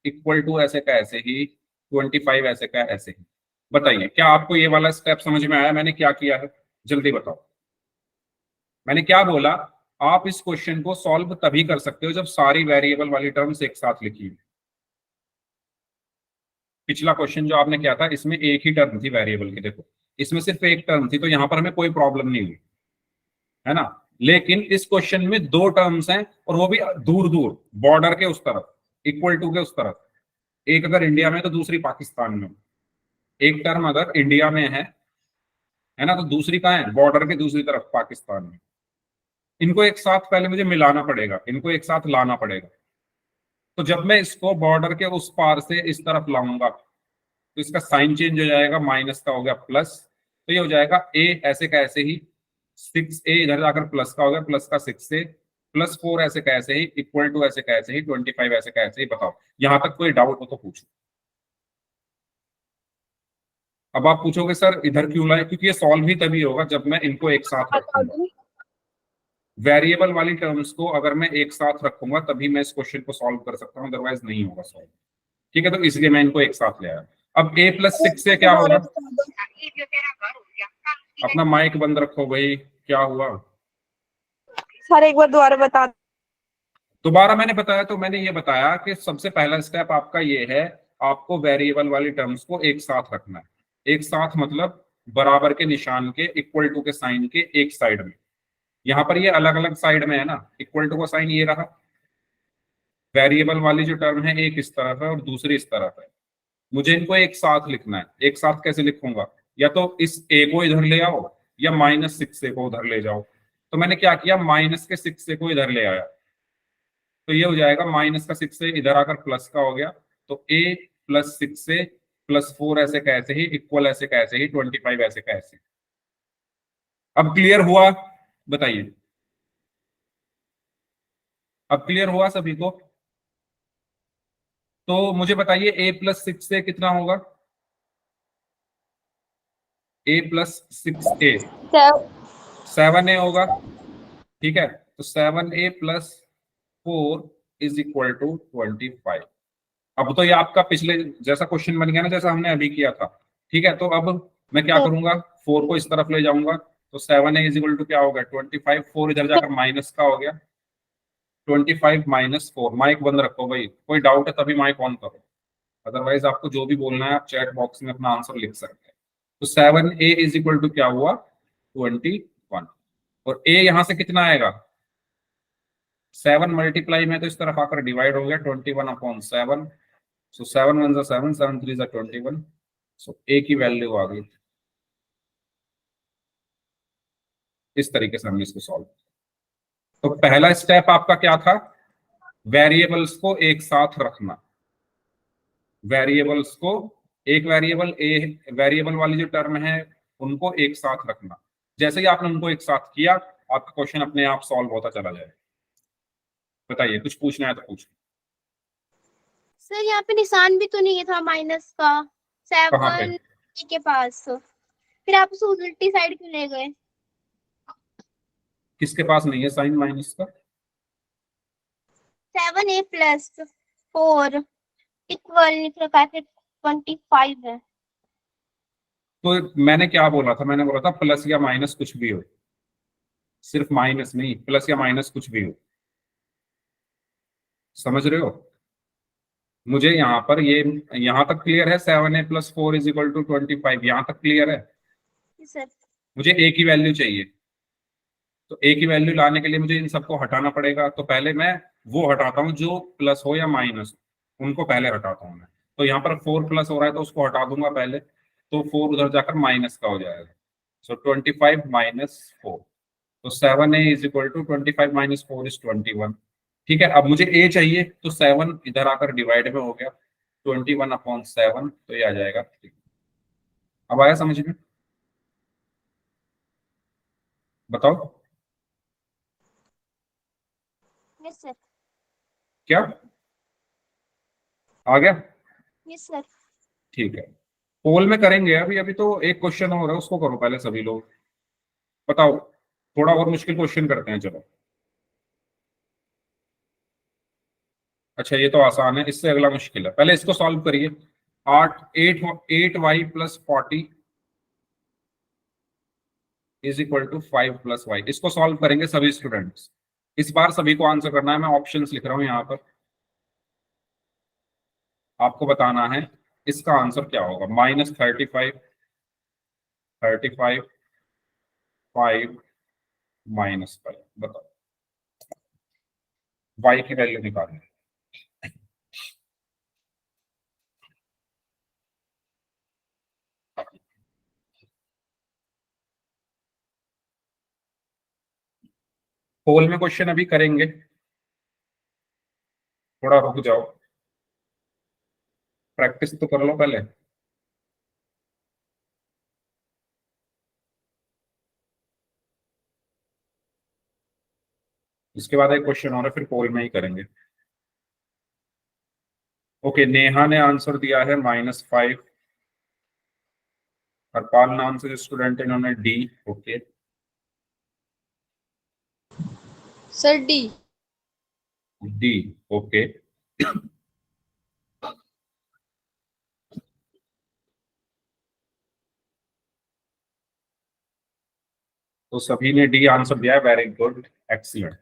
इक्वल टू ऐसे का ऐसे ही, 25 ऐसे का ऐसे ही। बताइए क्या आपको ये वाला स्टेप समझ में आया? मैंने क्या किया है, जल्दी बताओ। मैंने क्या बोला? आप इस क्वेश्चन को सॉल्व तभी कर सकते हो जब सारी वेरिएबल वाली टर्म्स एक साथ लिखी हुई। पिछला क्वेश्चन जो आपने किया था इसमें एक ही टर्म थी वेरिएबल की, देखो इसमें सिर्फ एक टर्म थी, तो यहां पर हमें कोई प्रॉब्लम नहीं हुई, है ना। लेकिन इस क्वेश्चन में 2 टर्म्स हैं, और वो भी दूर दूर, बॉर्डर के उस तरफ, इक्वल टू के उस तरफ। एक अगर इंडिया में तो दूसरी पाकिस्तान में। एक टर्म अगर इंडिया में है ना, तो दूसरी कहाँ है? बॉर्डर के दूसरी तरफ पाकिस्तान में। इनको एक साथ पहले मुझे मिलाना पड़ेगा, इनको एक साथ लाना पड़ेगा। तो जब मैं इसको बॉर्डर के उस पार से इस तरफ लाऊंगा तो इसका साइन चेंज हो जाएगा, माइनस का हो गया प्लस, तो ये हो जाएगा ए ऐसे का ऐसे ही, 6A इधर जाकर प्लस का हो गया, प्लस का 6A, +4 ऐसे का ऐसे ही, इक्वल टू ऐसे का ऐसे ही, 25 ऐसे का ऐसे ही। बताओ यहां तक कोई डाउट हो तो पूछो। अब आप पूछोगे सर इधर क्यों लाए, क्योंकि ये सॉल्व ही तभी होगा जब मैं इनको एक साथ रखूंगा। वेरिएबल वाली टर्म्स को अगर मैं एक साथ रखूंगा तभी मैं इस क्वेश्चन को सॉल्व कर सकता हूँ, अदरवाइज नहीं होगा सॉल्व। ठीक है, तो इसलिए मैं इनको एक साथ ले आया। अब a+6 से क्या होगा, अपना माइक बंद रखो भाई, क्या हुआ? सर एक बार दोबारा बता। दोबारा मैंने बताया, तो मैंने ये बताया कि सबसे पहला स्टेप आपका ये है, आपको वेरिएबल वाली टर्म्स को एक साथ रखना है। एक साथ मतलब बराबर के निशान के, इक्वल टू के साइन के एक साइड में। यहाँ पर ये अलग अलग साइड में है ना, इक्वल टू का साइन ये रहा, वेरिएबल वाली जो टर्म है एक इस तरफ है और दूसरी इस तरफ है। मुझे इनको एक साथ लिखना है। एक साथ कैसे लिखूंगा, या तो इस a को इधर ले आओ या -6 को उधर ले जाओ। तो मैंने क्या किया, -6 को इधर ले आया, तो ये हो जाएगा -6 से इधर आकर प्लस का हो गया, तो a+6 से +4 ऐसे कैसे ही, इक्वल ऐसे कैसे ही, 25 ऐसे कैसे। अब क्लियर हुआ, बताइए, अब क्लियर हुआ सभी को? तो मुझे बताइए a+6 से कितना होगा, a+6a 7a होगा। ठीक है, तो 7a + 4 = 25। अब तो ये आपका पिछले जैसा क्वेश्चन बन गया ना, जैसा हमने अभी किया था। ठीक है, तो अब मैं क्या करूंगा, 4 को इस तरफ ले जाऊंगा, तो 7a = क्या होगा 25, 4 इधर जाकर माइनस का हो गया, 25 - 4। माइक बंद रखो भाई, कोई डाउट है तभी माइक ऑन करो, अदरवाइज आपको जो भी बोलना है आप चैट बॉक्स में अपना आंसर लिख सकते हैं। तो 7a = क्या हुआ 21, और a यहां से कितना आएगा, 7 मल्टीप्लाई में तो इस तरफ आकर डिवाइड हो गया, 21/7। सो 7 1 7, 7 3 21। सो a की वैल्यू आ गई। इस तरीके से हमने इसको सॉल्व। तो पहला स्टेप आपका क्या था, वेरिएबल्स को एक साथ रखना। वेरिएबल्स को, एक वेरिएबल ए, वेरिएबल वाली जो टर्म है उनको एक साथ रखना। जैसे ही आपने उनको एक साथ किया, आपका क्वेश्चन अपने आप सॉल्व होता चला जाएगा। बताइए, कुछ पूछना है तो पूछिए। सर यहाँ पे निशान भी तो नहीं था माइनस का, कहाँ पे? 7 के पास, फिर आप उसे उल्टी साइड क्यों ले गए? किसके पास नहीं है साइन माइनस का? 7a + 4 = लिख रखा है, फिर 25 है। तो मैंने क्या बोला था, मैंने बोला था प्लस या माइनस कुछ भी हो, सिर्फ माइनस नहीं, प्लस या माइनस कुछ भी हो। समझ रहे हो? मुझे यहाँ पर ये, यहाँ तक क्लियर है, 7a + 4 = 25, यहाँ तक क्लियर है। सर मुझे a की वैल्यू चाहिए, तो a की वैल्यू लाने के लिए मुझे इन सबको हटाना पड़ेगा। तो पहले मैं वो हटाता हूँ जो प्लस हो या माइनस, उनको पहले हटाता हूँ मैं। तो यहाँ पर 4 प्लस हो रहा है तो उसको हटा दूंगा पहले, तो 4 उधर जाकर माइनस का हो जाएगा। सो 25 - 4, तो 7a = 25 - 4 = 21। ठीक है, अब मुझे a चाहिए, तो 7 इधर आकर डिवाइड में हो गया, 21/7, तो ये आ जाएगा। अब आया समझ में? बताओ यस सर, क्या आ गया? Yes sir. ठीक है, पोल में करेंगे अभी, अभी तो एक क्वेश्चन हो रहा है उसको करो पहले सभी लोग। बताओ, थोड़ा और मुश्किल क्वेश्चन करते हैं चलो। अच्छा ये तो आसान है, इससे अगला मुश्किल है, पहले इसको सॉल्व करिए। 8y + 40 = 5 + y। इसको सॉल्व करेंगे सभी स्टूडेंट्स। इस बार सभी को आंसर करना है, मैं ऑप्शंस लिख रहा हूं यहाँ पर, आपको बताना है इसका आंसर क्या होगा। -35, 35, 5 -5, बताओ y की वैल्यू निकालनी। पोल में क्वेश्चन अभी करेंगे, थोड़ा रुक जाओ, प्रैक्टिस तो कर लो पहले। इसके बाद एक क्वेश्चन और है, फिर पोल में ही करेंगे। ओके, नेहा ने आंसर दिया है -5। हरपाल नाम से जो स्टूडेंट है इन्होंने D, okay. Sir D. D, okay. तो सभी ने डी आंसर दिया है, वेरी गुड, एक्सीलेंट।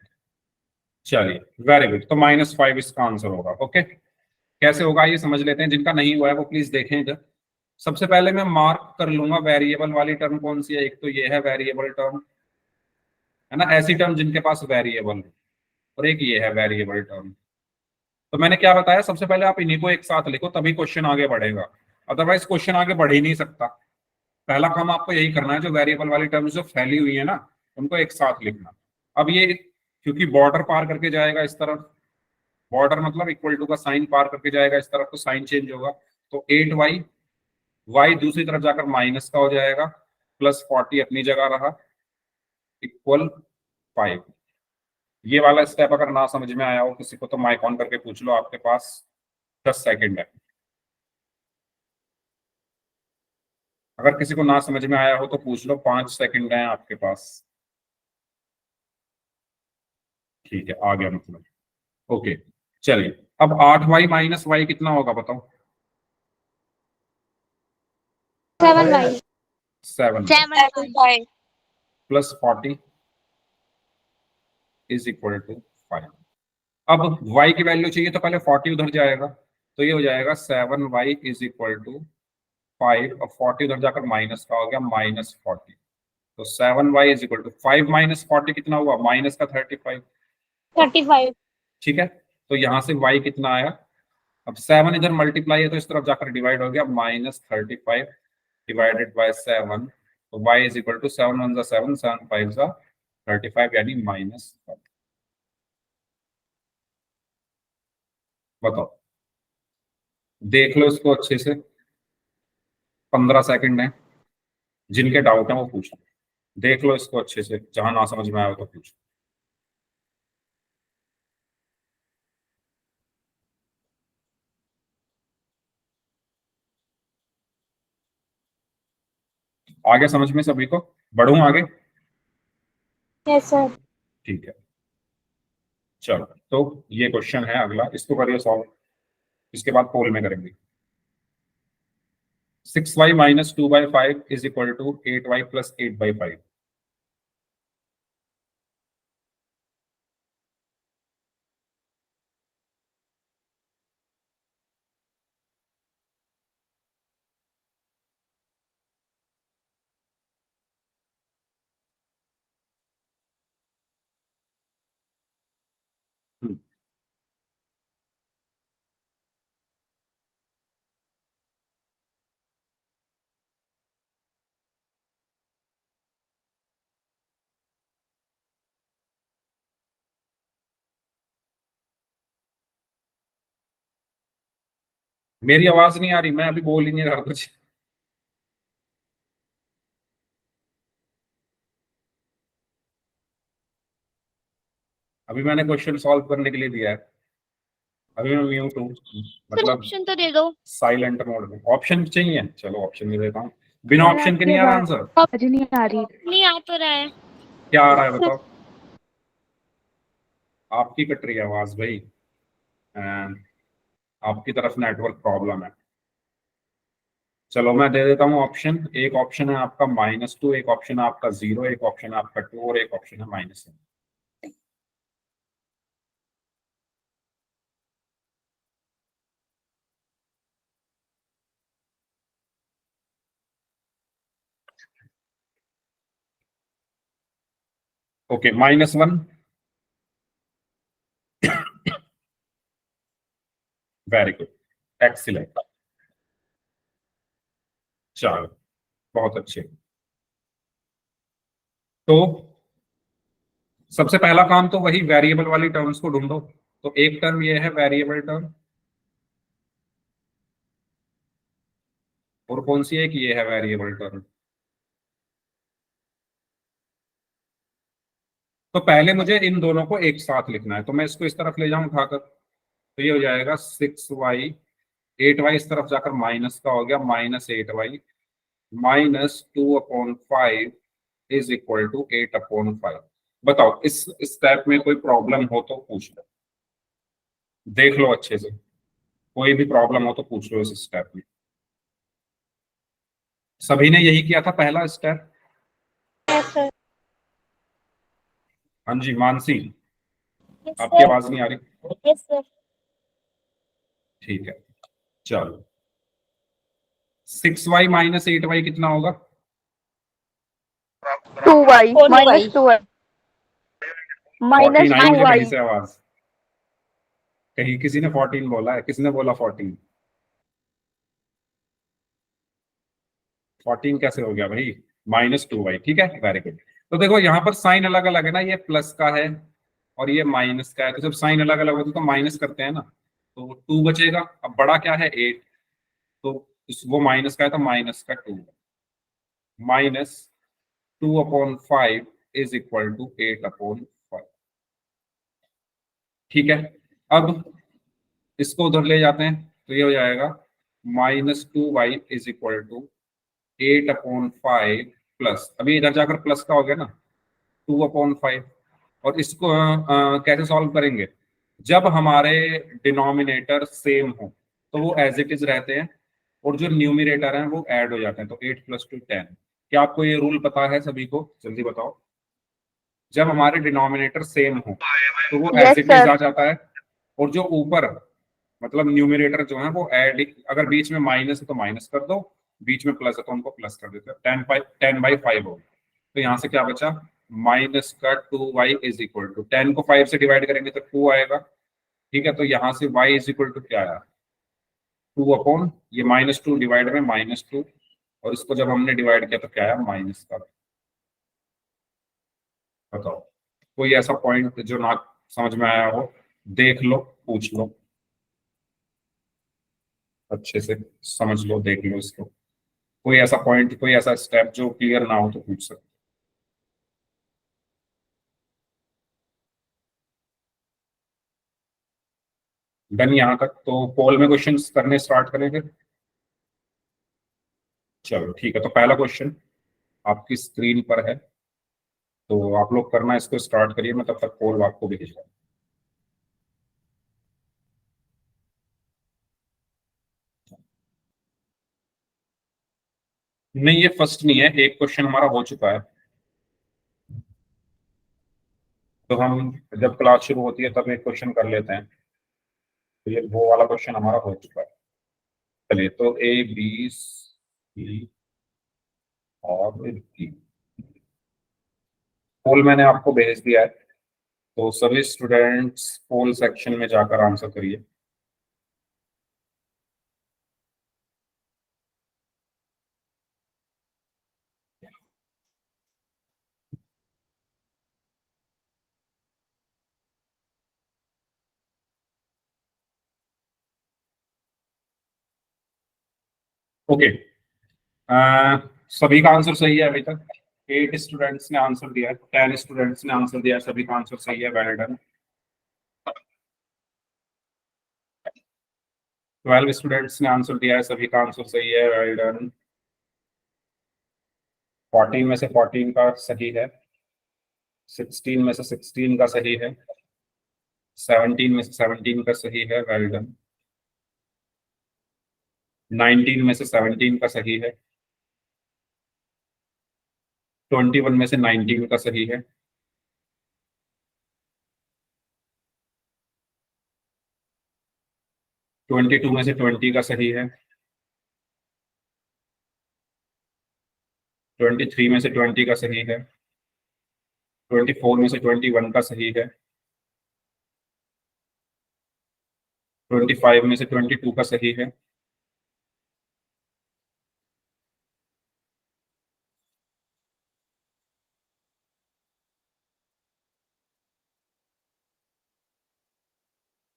चलिए वेरी गुड, तो -5 इसका आंसर होगा, ओके। कैसे होगा ये समझ लेते हैं, जिनका नहीं हुआ है वो प्लीज देखें इधर। सबसे पहले मैं मार्क कर लूंगा वेरिएबल वाली टर्म कौन सी है। एक तो ये है वेरिएबल टर्म, है ना, ऐसी टर्म जिनके पास वेरिएबल, और एक ये है वेरिएबल टर्म। तो मैंने क्या बताया, सबसे पहले आप इन्हीं को एक साथ लिखो तभी क्वेश्चन आगे बढ़ेगा, अदरवाइज क्वेश्चन आगे बढ़ ही नहीं सकता। पहला काम आपको यही करना है, जो वेरिएबल वाली टर्म्स जो फैली हुई है ना उनको एक साथ लिखना। अब ये क्योंकि बॉर्डर पार करके जाएगा इस तरफ, बॉर्डर मतलब इक्वल टू का साइन पार करके जाएगा इस तरफ, तो साइन चेंज होगा। तो 8y, y दूसरी तरफ जाकर माइनस का हो जाएगा, प्लस 40 अपनी जगह रहा, इक्वल 5। ये वाला स्टेप अगर ना समझ में आया हो किसी को तो माइक ऑन करके पूछ लो, आपके पास 10 सेकंड है। अगर किसी को ना समझ में आया हो तो पूछ लो, 5 सेकंड है आपके पास। ठीक है, आ गया मतलब, ओके। चलिए अब 8y माइनस y कितना होगा बताओ। 7y। 7 7 plus 40 is equal to 5। अब y की वैल्यू चाहिए तो पहले 40 उधर जाएगा, तो ये हो जाएगा 7y इज इक्वल टू 5, और 40 उधर जाकर माइनस का हो गया -40। तो 7y is equal to 5 minus 40 कितना हुआ, माइनस का 35। 35। ठीक है, तो यहाँ से y कितना आया, अब 7 इधर मल्टीप्लाई है तो इस तरफ जाकर डिवाइड हो गया, -35 डिवाइडेड बाय 7। तो y इज इक्वल टू 7 1 7, 7 5 35, यानी -40। बताओ, देख लो इसको अच्छे से, 15 सेकंड है, जिनके डाउट है वो पूछ लो, देख लो इसको अच्छे से, जहां ना समझ में आया तो पूछ। आगे समझ में सभी को, बढ़ूं आगे। Yes sir. ठीक है, चलो तो ये क्वेश्चन है अगला, इसको करिए सॉल्व, इसके बाद पोल में करेंगे। 6y minus 2/5 is equal to 8y plus 8/5। मेरी आवाज नहीं आ रही, मैं अभी बोल ही नहीं रहा कुछ। अभी मैंने क्वेश्चन सॉल्व करने के लिए दिया है, अभी मैं म्यूट हूँ, मतलब ऑप्शन तो दे दो। साइलेंट मोड में। ऑप्शन चाहिए, चलो ऑप्शन भी देता हूँ, बिना ऑप्शन के नहीं आ रहा आंसर। नहीं आ रही। नहीं आ तो रहा है। क्या आ रहा है बताओ, आपकी कट रही है आवाज भाई, आपकी तरफ नेटवर्क प्रॉब्लम है। चलो मैं दे देता हूँ ऑप्शन। एक ऑप्शन है आपका -2, एक ऑप्शन है आपका 0, एक ऑप्शन है आपका 2, और एक ऑप्शन है -1। ओके, -1, वेरी गुड, एक्सीलेंट, चलो बहुत अच्छे। तो सबसे पहला काम तो वही वेरिएबल वाली टर्म्स को ढूंढो। तो एक टर्म ये है वेरिएबल टर्म, और कौन सी है कि ये है वेरिएबल टर्म। तो पहले मुझे इन दोनों को एक साथ लिखना है, तो मैं इसको इस तरफ ले जाऊं उठाकर, तो ये हो जाएगा 6y, 8y इस तरफ जाकर माइनस का हो गया -8y, -2/5 इज इक्वल टू 8/5। बताओ इस स्टेप में कोई प्रॉब्लम हो तो पूछ लो, देख लो अच्छे से, कोई भी प्रॉब्लम हो तो पूछ लो इस स्टेप में। सभी ने यही किया था पहला स्टेप। Yes sir. हाँ जी मानसी, Yes, आपकी sir. आवाज नहीं आ रही। Yes, sir. ठीक है चलो, 6y - 8y कितना होगा? 2y Four minus y. 2y minus 14 आई मुझे 2y कहीं से आवाज, कहीं किसी ने 14 बोला है, किसने बोला 14? 14 कैसे हो गया भाई? -2y, ठीक है वेरी गुड। तो देखो यहाँ पर साइन अलग अलग है ना, ये प्लस का है और ये माइनस का है, तो जब साइन अलग अलग होते तो माइनस करते हैं ना, तो 2 बचेगा। अब बड़ा क्या है 8, तो वो माइनस का है तो माइनस का 2, -2/5 इज इक्वल टू 8/5। ठीक है, अब इसको उधर ले जाते हैं तो ये हो जाएगा -2y is equal to 8/5 plus, अभी इधर जाकर प्लस का हो गया ना 2/5। और इसको कैसे सॉल्व करेंगे? जब हमारे डिनोमिनेटर सेम हो तो वो एज इट इज रहते हैं और जो न्यूमिनेटर हैं वो ऐड हो जाते हैं, तो 8 + 2 10। क्या आपको ये रूल पता है सभी को? जल्दी बताओ। जब हमारे डिनोमिनेटर सेम हो तो वो Yes, as it is sir. आ जाता है, और जो ऊपर मतलब न्यूमिनेटर जो है वो ऐड, अगर बीच में माइनस है तो माइनस कर दो, बीच में प्लस है तो उनको प्लस कर देते हैं। 10/5 हो, तो यहाँ से क्या बचा? माइनस का 2y इज इक्वल टू 10 को 5 से डिवाइड करेंगे तो 2 आएगा। ठीक है, तो यहाँ से y इज इक्वल टू क्या आया? 2 ये -2 डिवाइड में -2, और इसको जब हमने डिवाइड किया तो क्या आया? माइनस का। बताओ कोई ऐसा पॉइंट जो ना समझ में आया हो, देख लो, पूछ लो, अच्छे से समझ लो, देख लो इसको। कोई ऐसा पॉइंट, कोई ऐसा स्टेप जो क्लियर ना हो तो पूछ सकते। डन यहाँ तक? तो पोल में क्वेश्चंस करने स्टार्ट करें फिर। चलो ठीक है, तो पहला क्वेश्चन आपकी स्क्रीन पर है, तो आप लोग करना इसको स्टार्ट करिए, मैं तब तक पोल आपको भेज रहा हूँ। नहीं ये फर्स्ट नहीं है, एक क्वेश्चन हमारा हो चुका है, तो हम जब क्लास शुरू होती है तब एक क्वेश्चन कर लेते हैं, तो ये वो वाला क्वेश्चन हमारा हो चुका है। चलिए, तो A, B, C और D पोल मैंने आपको भेज दिया है, तो सभी स्टूडेंट्स पोल सेक्शन में जाकर आंसर करिए। ओके, सभी का आंसर सही है अभी तक। 8 स्टूडेंट्स ने आंसर दिया है, 10 स्टूडेंट्स ने आंसर दिया है, सभी का आंसर सही है, वेल डन। 12 स्टूडेंट्स ने आंसर दिया है, सभी का आंसर सही है, वेल डन। 14 में से 14 का सही है, 16 में से 16 का सही है, 17 में से 17 का सही है, वेल डन। 19 में से 17 का सही है, 21 में से 19 का सही है, 22 में से 20 का सही है, 23 में से 20 का सही है, 24 में से 21 का सही है, 25 में से 22 का सही है,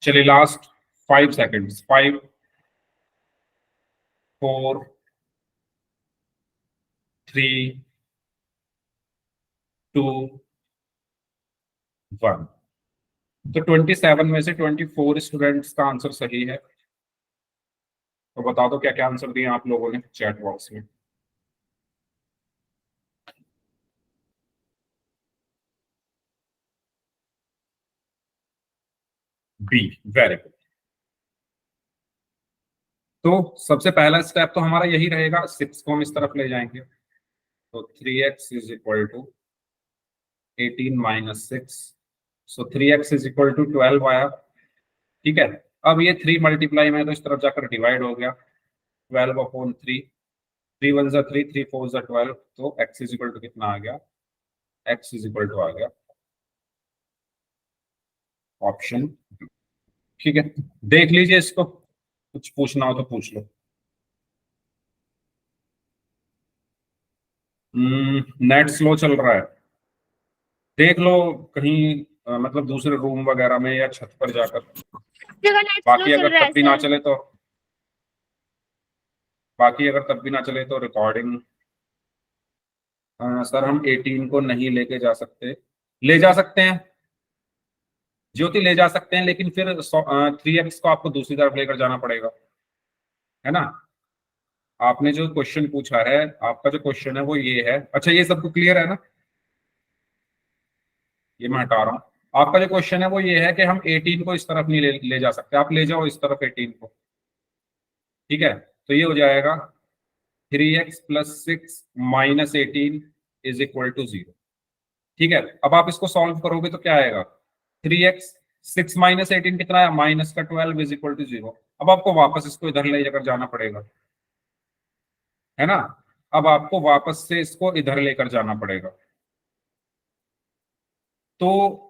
चलिए लास्ट 5 सेकेंड्स, 5 4 3 2 1। तो 27 में से 24 स्टूडेंट्स का आंसर सही है, तो बता दो क्या क्या आंसर दिए आप लोगों ने चैट बॉक्स में। B, very good. तो सबसे पहला स्टेप तो हमारा यही रहेगा, 6 को हम इस तरफ ले जाएंगे, तो 3x is equal to 18 minus 6, so 3x is equal to 12 आया। ठीक है, अब ये 3 मल्टीप्लाई में तो इस तरफ जाकर डिवाइड हो गया, 12 अपॉन 3, 3 1 जा 3, 3 4 जा 12, तो x इज इक्वल टू कितना आ गया, x इज इक्वल टू आ गया ऑप्शन। ठीक है, देख लीजिए इसको, कुछ पूछना हो तो पूछ लो। नेट स्लो चल रहा है, देख लो कहीं मतलब दूसरे रूम वगैरह में या छत पर जाकर। जगह नेट स्लो बाकी चल अगर रहा है तब भी ना सर। चले तो, बाकी अगर तब भी ना चले तो रिकॉर्डिंग। सर हम 18 को नहीं लेके जा सकते, ले जा सकते हैं ज्योति, ले जा सकते हैं, लेकिन फिर 3x को आपको दूसरी तरफ लेकर जाना पड़ेगा, है ना। आपने जो क्वेश्चन पूछा है, आपका जो क्वेश्चन है वो ये है। अच्छा, ये सबको क्लियर है ना, ये मैं हटा रहा हूँ। आपका जो क्वेश्चन है वो ये है कि हम 18 को इस तरफ नहीं ले जा सकते, आप ले जाओ इस तरफ 18 को। ठीक है, तो ये हो जाएगा 3x plus 6 minus 18 is equal to 0। ठीक है, अब आप इसको सॉल्व करोगे तो क्या आएगा, 3x 6 माइनस 18 कितना है, माइनस का 12 इज इक्वल टू 0। अब आपको वापस इसको इधर ले जाकर जाना पड़ेगा, है ना। अब आपको वापस से इसको इधर लेकर जाना पड़ेगा, तो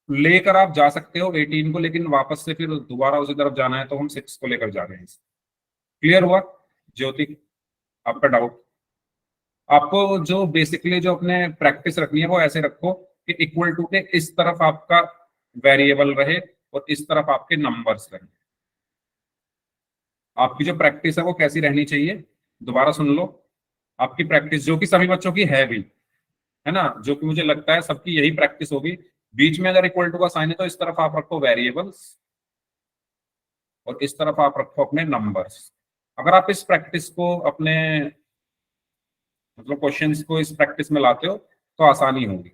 लेकर आप जा सकते हो 18 को, लेकिन वापस से फिर दोबारा उसी तरफ जाना है, तो हम 6 को लेकर जा रहे हैं। क्लियर हुआ ज्योति, आपका डाउट? आपको जो बेसिकली जो अपने प्रैक्टिस रखनी है वो ऐसे रखो कि इक्वल टू के इस तरफ आपका वेरिएबल रहे और इस तरफ आपके नंबर्स रहे। आपकी जो प्रैक्टिस है वो कैसी रहनी चाहिए, दोबारा सुन लो। आपकी प्रैक्टिस जो कि सभी बच्चों की है भी, है ना, जो कि मुझे लगता है सबकी यही प्रैक्टिस होगी, बीच में अगर इक्वल टू का साइन है तो इस तरफ आप रखो वेरिएबल्स और इस तरफ आप रखो अपने नंबर्स। अगर आप इस प्रैक्टिस को अपने मतलब क्वेश्चंस को इस प्रैक्टिस में लाते हो तो आसानी होगी।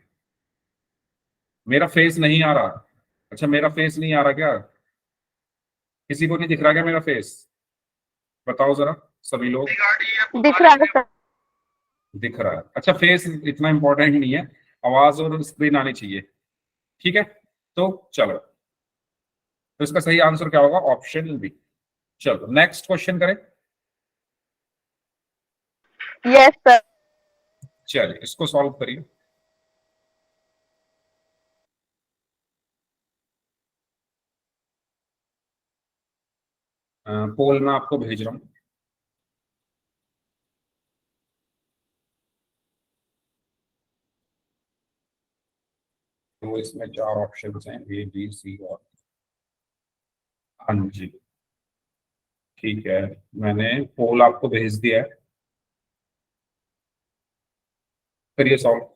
मेरा फेस नहीं आ रहा? अच्छा, मेरा फेस नहीं आ रहा क्या? किसी को नहीं दिख रहा क्या मेरा फेस? बताओ जरा सभी लोग। दिख रहा है सर। दिख रहा है, अच्छा। फेस इतना इंपॉर्टेंट नहीं है, आवाज और स्क्रीन आनी चाहिए। ठीक है, तो चलो, तो इसका सही आंसर क्या होगा, ऑप्शन बी। चलो नेक्स्ट क्वेश्चन करें। Yes sir. चलिए इसको सॉल्व करिए। पोल में आपको भेज रहा हूं। तो इसमें 4 ऑप्शन हैं, ए बी सी और, हाँ जी ठीक है, मैंने पोल आपको भेज दिया है, करिए सॉल्व।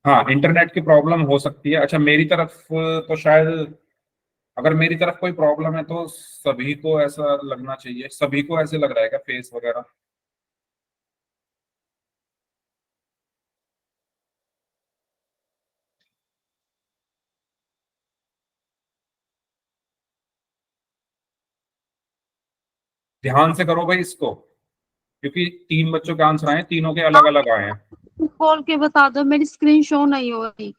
हाँ, इंटरनेट की प्रॉब्लम हो सकती है। अच्छा, मेरी तरफ तो शायद, अगर मेरी तरफ कोई प्रॉब्लम है तो सभी को ऐसा लगना चाहिए, सभी को ऐसे लग रहा है क्या फेस वगैरह? ध्यान से करो भाई इसको, क्योंकि 3 बच्चों के आंसर आए, तीनों के अलग अलग आए हैं। खोल के बता दो, मेरी स्क्रीन शो नहीं हो रही,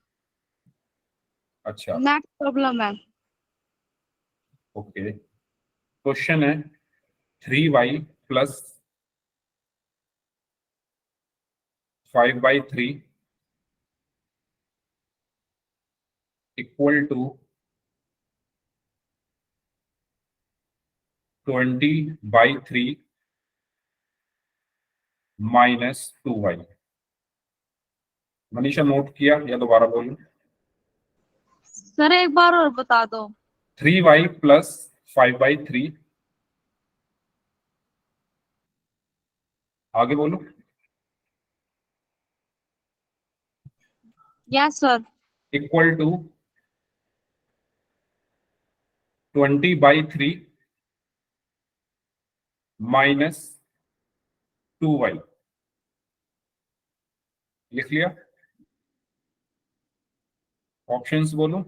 अच्छा नेट प्रॉब्लम है। ओके, क्वेश्चन है 3y plus 5/3 equal to 20/3 minus 2y। Manisha note किया या दोबारा बोलूं? सर एक बार और बता दो। 3y प्लस 5/3, आगे बोलो। Yes sir. Equal to 20/3 minus 2y। लिख लिया? ऑप्शंस बोलो।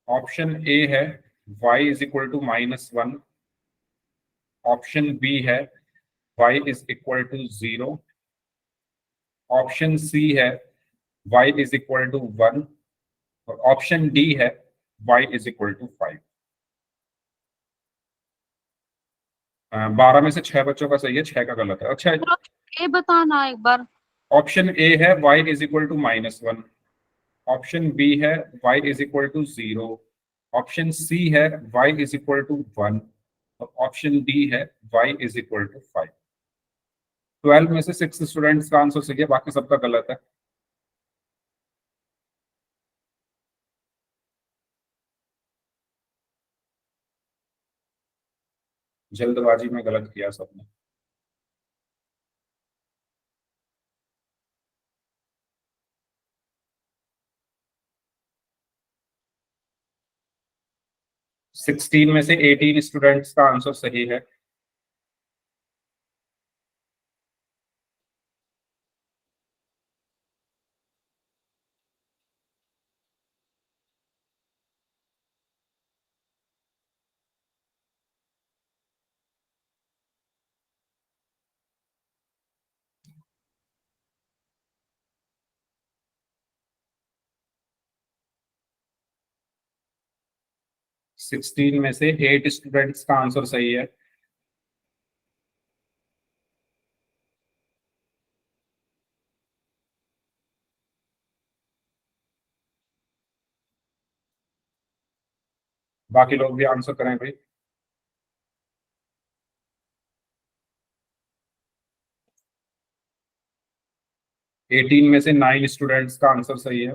ऑप्शन ए है y is equal to -1, option B है y is equal to 0, option C है y इज इक्वल टू 1 और ऑप्शन डी है y इज इक्वल टू 5। 12 में से 6 बच्चों का सही है, 6 का गलत है। अच्छा, ये बताना एक बार। ऑप्शन ए है y is equal to -1, option B है y is equal to 0, option C है y इज इक्वल टू 1 और ऑप्शन डी है y इज इक्वल टू 5। 12 में से 6 स्टूडेंट्स का आंसर सही है, बाकी सबका गलत है। जल्दबाजी में गलत किया सबने। सिक्सटीन में से 18 स्टूडेंट्स का आंसर सही है। सिक्सटीन में से 8 स्टूडेंट्स का आंसर सही है। बाकी लोग भी आंसर करें भाई। एटीन में से 9 स्टूडेंट्स का आंसर सही है।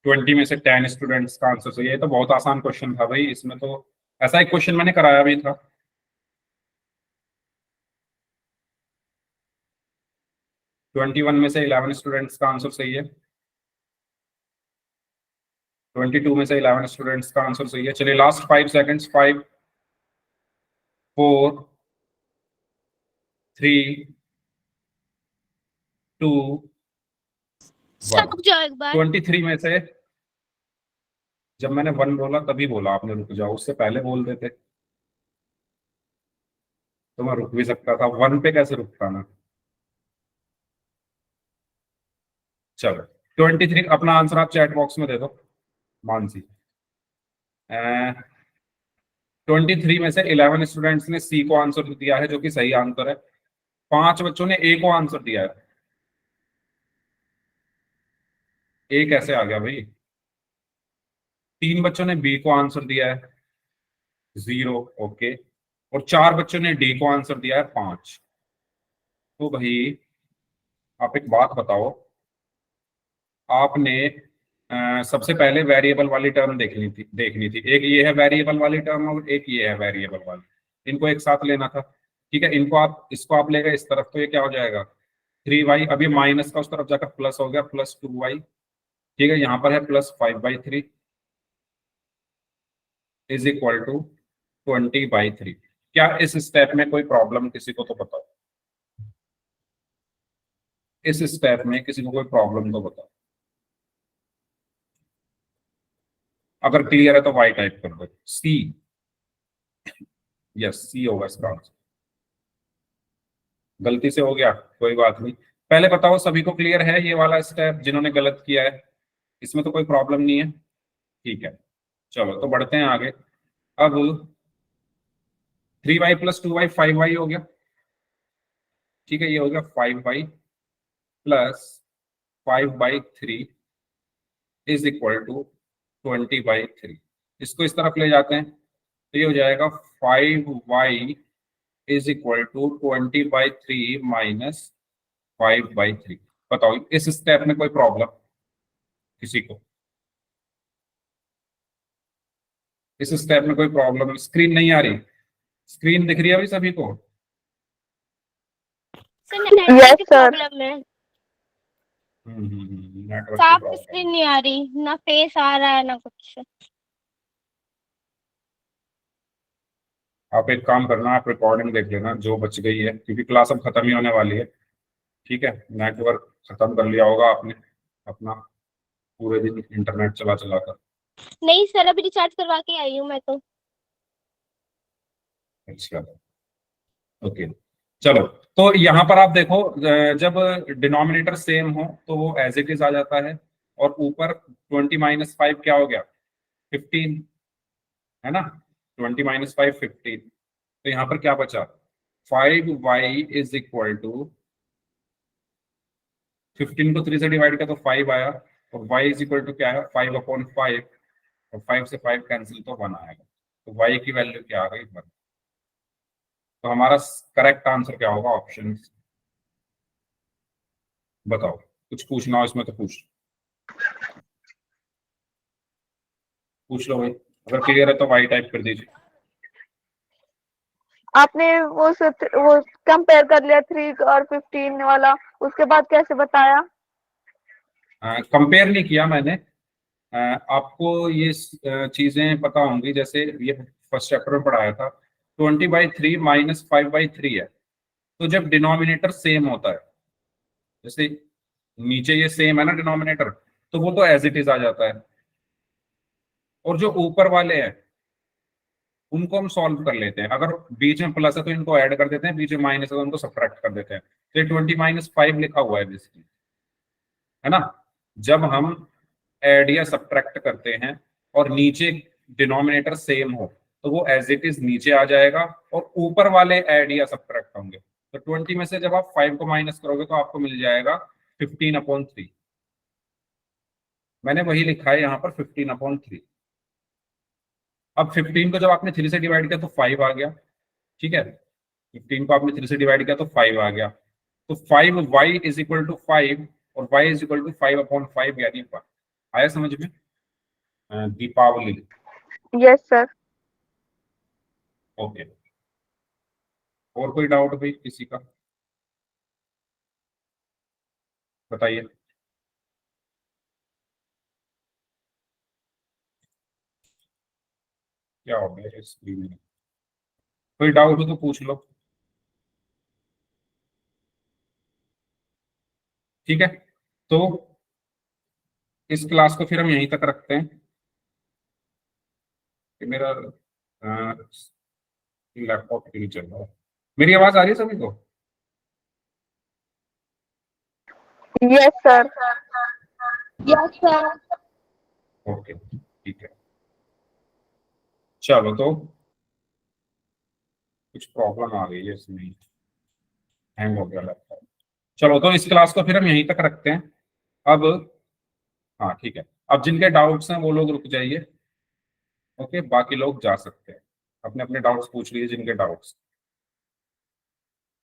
ट्वेंटी में से 10 स्टूडेंट्स का आंसर सही है। ये तो बहुत आसान क्वेश्चन था भाई, इसमें तो ऐसा एक क्वेश्चन मैंने कराया भी था। 21 में से 11 स्टूडेंट्स का आंसर सही है। 22 में से 11 स्टूडेंट्स का आंसर सही है। चलिए लास्ट 5 सेकंड्स। 5 4 3 2 रुक जाओ एक बार। 23 में से, जब मैंने 1 बोला तभी बोला आपने रुक जाओ, उससे पहले बोल देते तो मैं रुक भी सकता था। 1 पे कैसे रुकता मैं। चलो 23 अपना आंसर आप चैट बॉक्स में दे दो मानसी। 23 में से 11 स्टूडेंट्स ने सी को आंसर दिया है, जो कि सही आंसर है। 5 बच्चों ने ए को आंसर दिया है। ए कैसे आ गया भाई। 3 बच्चों ने बी को आंसर दिया है 0, ओके। और 4 बच्चों ने डी को आंसर दिया है 5। तो भाई आप एक बात बताओ, आपने सबसे पहले वेरिएबल वाली टर्म देखनी थी। एक ये है वेरिएबल वाली टर्म और एक ये है वेरिएबल वाली, इनको एक साथ लेना था। ठीक है, इसको आप ले गए इस तरफ, तो ये क्या हो जाएगा 3y। अब ये माइनस का उस तरफ जाकर प्लस हो गया, +2y। ठीक है, यहाँ पर है +5/3 इज इक्वल टू 20/3। क्या इस स्टेप में कोई प्रॉब्लम किसी को तो बताओ। इस स्टेप में किसी को कोई प्रॉब्लम तो बताओ। अगर क्लियर है तो y टाइप कर दो। सी, यस सी होगा इसका आंसर। गलती से हो गया कोई बात नहीं। पहले बताओ सभी को क्लियर है ये वाला स्टेप, जिन्होंने गलत किया है इसमें तो कोई प्रॉब्लम नहीं है। ठीक है, चलो तो बढ़ते हैं आगे। अब 3y + 2y 5y हो गया। ठीक है, ये हो गया 5y + 5/3 इज इक्वल टू 20/3। इसको इस तरफ ले जाते हैं तो ये हो जाएगा 5y इज इक्वल टू 20/3 - 5/3। बताओ इस स्टेप में कोई प्रॉब्लम किसी को। इस स्टेप में कोई प्रॉब्लम, स्क्रीन नहीं आ रही, स्क्रीन दिख रही है अभी सभी को। नेटवर्क की sir. प्रॉब्लम है, नेटवर्क साफ की स्क्रीन नहीं आ रही, ना फेस आ रहा है ना कुछ। आप एक काम करना, आप रिकॉर्डिंग देख लेना जो बच गई है, क्योंकि क्लास अब खत्म ही होने वाली है। ठीक है, नेटवर्क खत्म कर लिया होगा आपने अपना पूरे दिन इंटरनेट चला चला कर। नहीं सर, अभी रिचार्ज करवा के आई हूँ मैं तो। अच्छा, ओके, चलो। तो यहाँ पर आप देखो, जब डिनोमिनेटर सेम हो तो वो एज इट इज आ जाता है, और ऊपर 20 - 5 क्या हो गया, 15, है ना। 20 - 5 15। तो यहाँ पर क्या बचा, 5y इज इक्वल टू 15 को 3 से डिवाइड किया तो 5 आया, और y इज इक्वल टू क्या है, 5/5, और 5 से 5 कैंसिल तो 1 आएगा। तो y की वैल्यू क्या आ गई, 1। तो हमारा करेक्ट आंसर क्या होगा, ऑप्शन बताओ। कुछ पूछना हो इसमें तो पूछ लो भाई, अगर क्लियर है तो y टाइप कर दीजिए। आपने वो कंपेयर कर लिया 3 और 15 वाला, उसके बाद कैसे बताया? कंपेयर नहीं किया मैंने। आपको ये चीजें पता होंगी, जैसे ये फर्स्ट चैप्टर में पढ़ाया था, 20/3 - 5/3 है। तो जब डिनोमिनेटर सेम होता है, जैसे नीचे ये सेम है ना डिनोमिनेटर, तो वो तो एज इट इज आ जाता है। और जो ऊपर वाले हैं उनको हम सॉल्व कर लेते हैं, अगर बीच में प्लस है तो इनको ऐड कर देते हैं, बीच में माइनस है तो उनको सब्ट्रैक्ट कर देते हैं। तो ये 20 - 5 लिखा हुआ है बेसिकली, है ना। जब हम ऐड या सब्ट्रैक्ट करते हैं और नीचे डिनोमिनेटर सेम हो तो वो एज इट इज नीचे आ जाएगा, और ऊपर वाले ऐड या सब्ट्रैक्ट होंगे। तो 20 में से जब आप 5 को माइनस करोगे तो आपको मिल जाएगा 15/3। मैंने वही लिखा है यहाँ पर, 15/3। अब 15 को जब आपने 3 से डिवाइड किया तो 5 आ गया, ठीक है। 15 को आपने 3 से डिवाइड किया तो 5 आ गया। तो 5y इज इक्वल टू 5 और y इज इक्वल टू 5/5, यानी 1। आया समझ में, दीपावली। Yes sir. ओके, और कोई डाउट भाई किसी का, बताइए। क्या हो गया स्क्रीन में, कोई डाउट हो तो पूछ लो। ठीक है, तो इस क्लास को फिर हम यहीं तक रखते हैं कि मेरा लैपटॉप नहीं चल रहा है। मेरी आवाज आ रही है सभी को? Yes sir. Yes sir. Okay, ठीक है, चलो। तो कुछ प्रॉब्लम आ गई है इसमें, हैंग हो गया लैपटॉप। चलो, तो इस क्लास को फिर हम यहीं तक रखते हैं अब। हाँ ठीक है, अब जिनके डाउट्स हैं वो लोग रुक जाइए। ओके, बाकी लोग जा सकते हैं, अपने अपने डाउट्स पूछ लीजिए जिनके डाउट्स।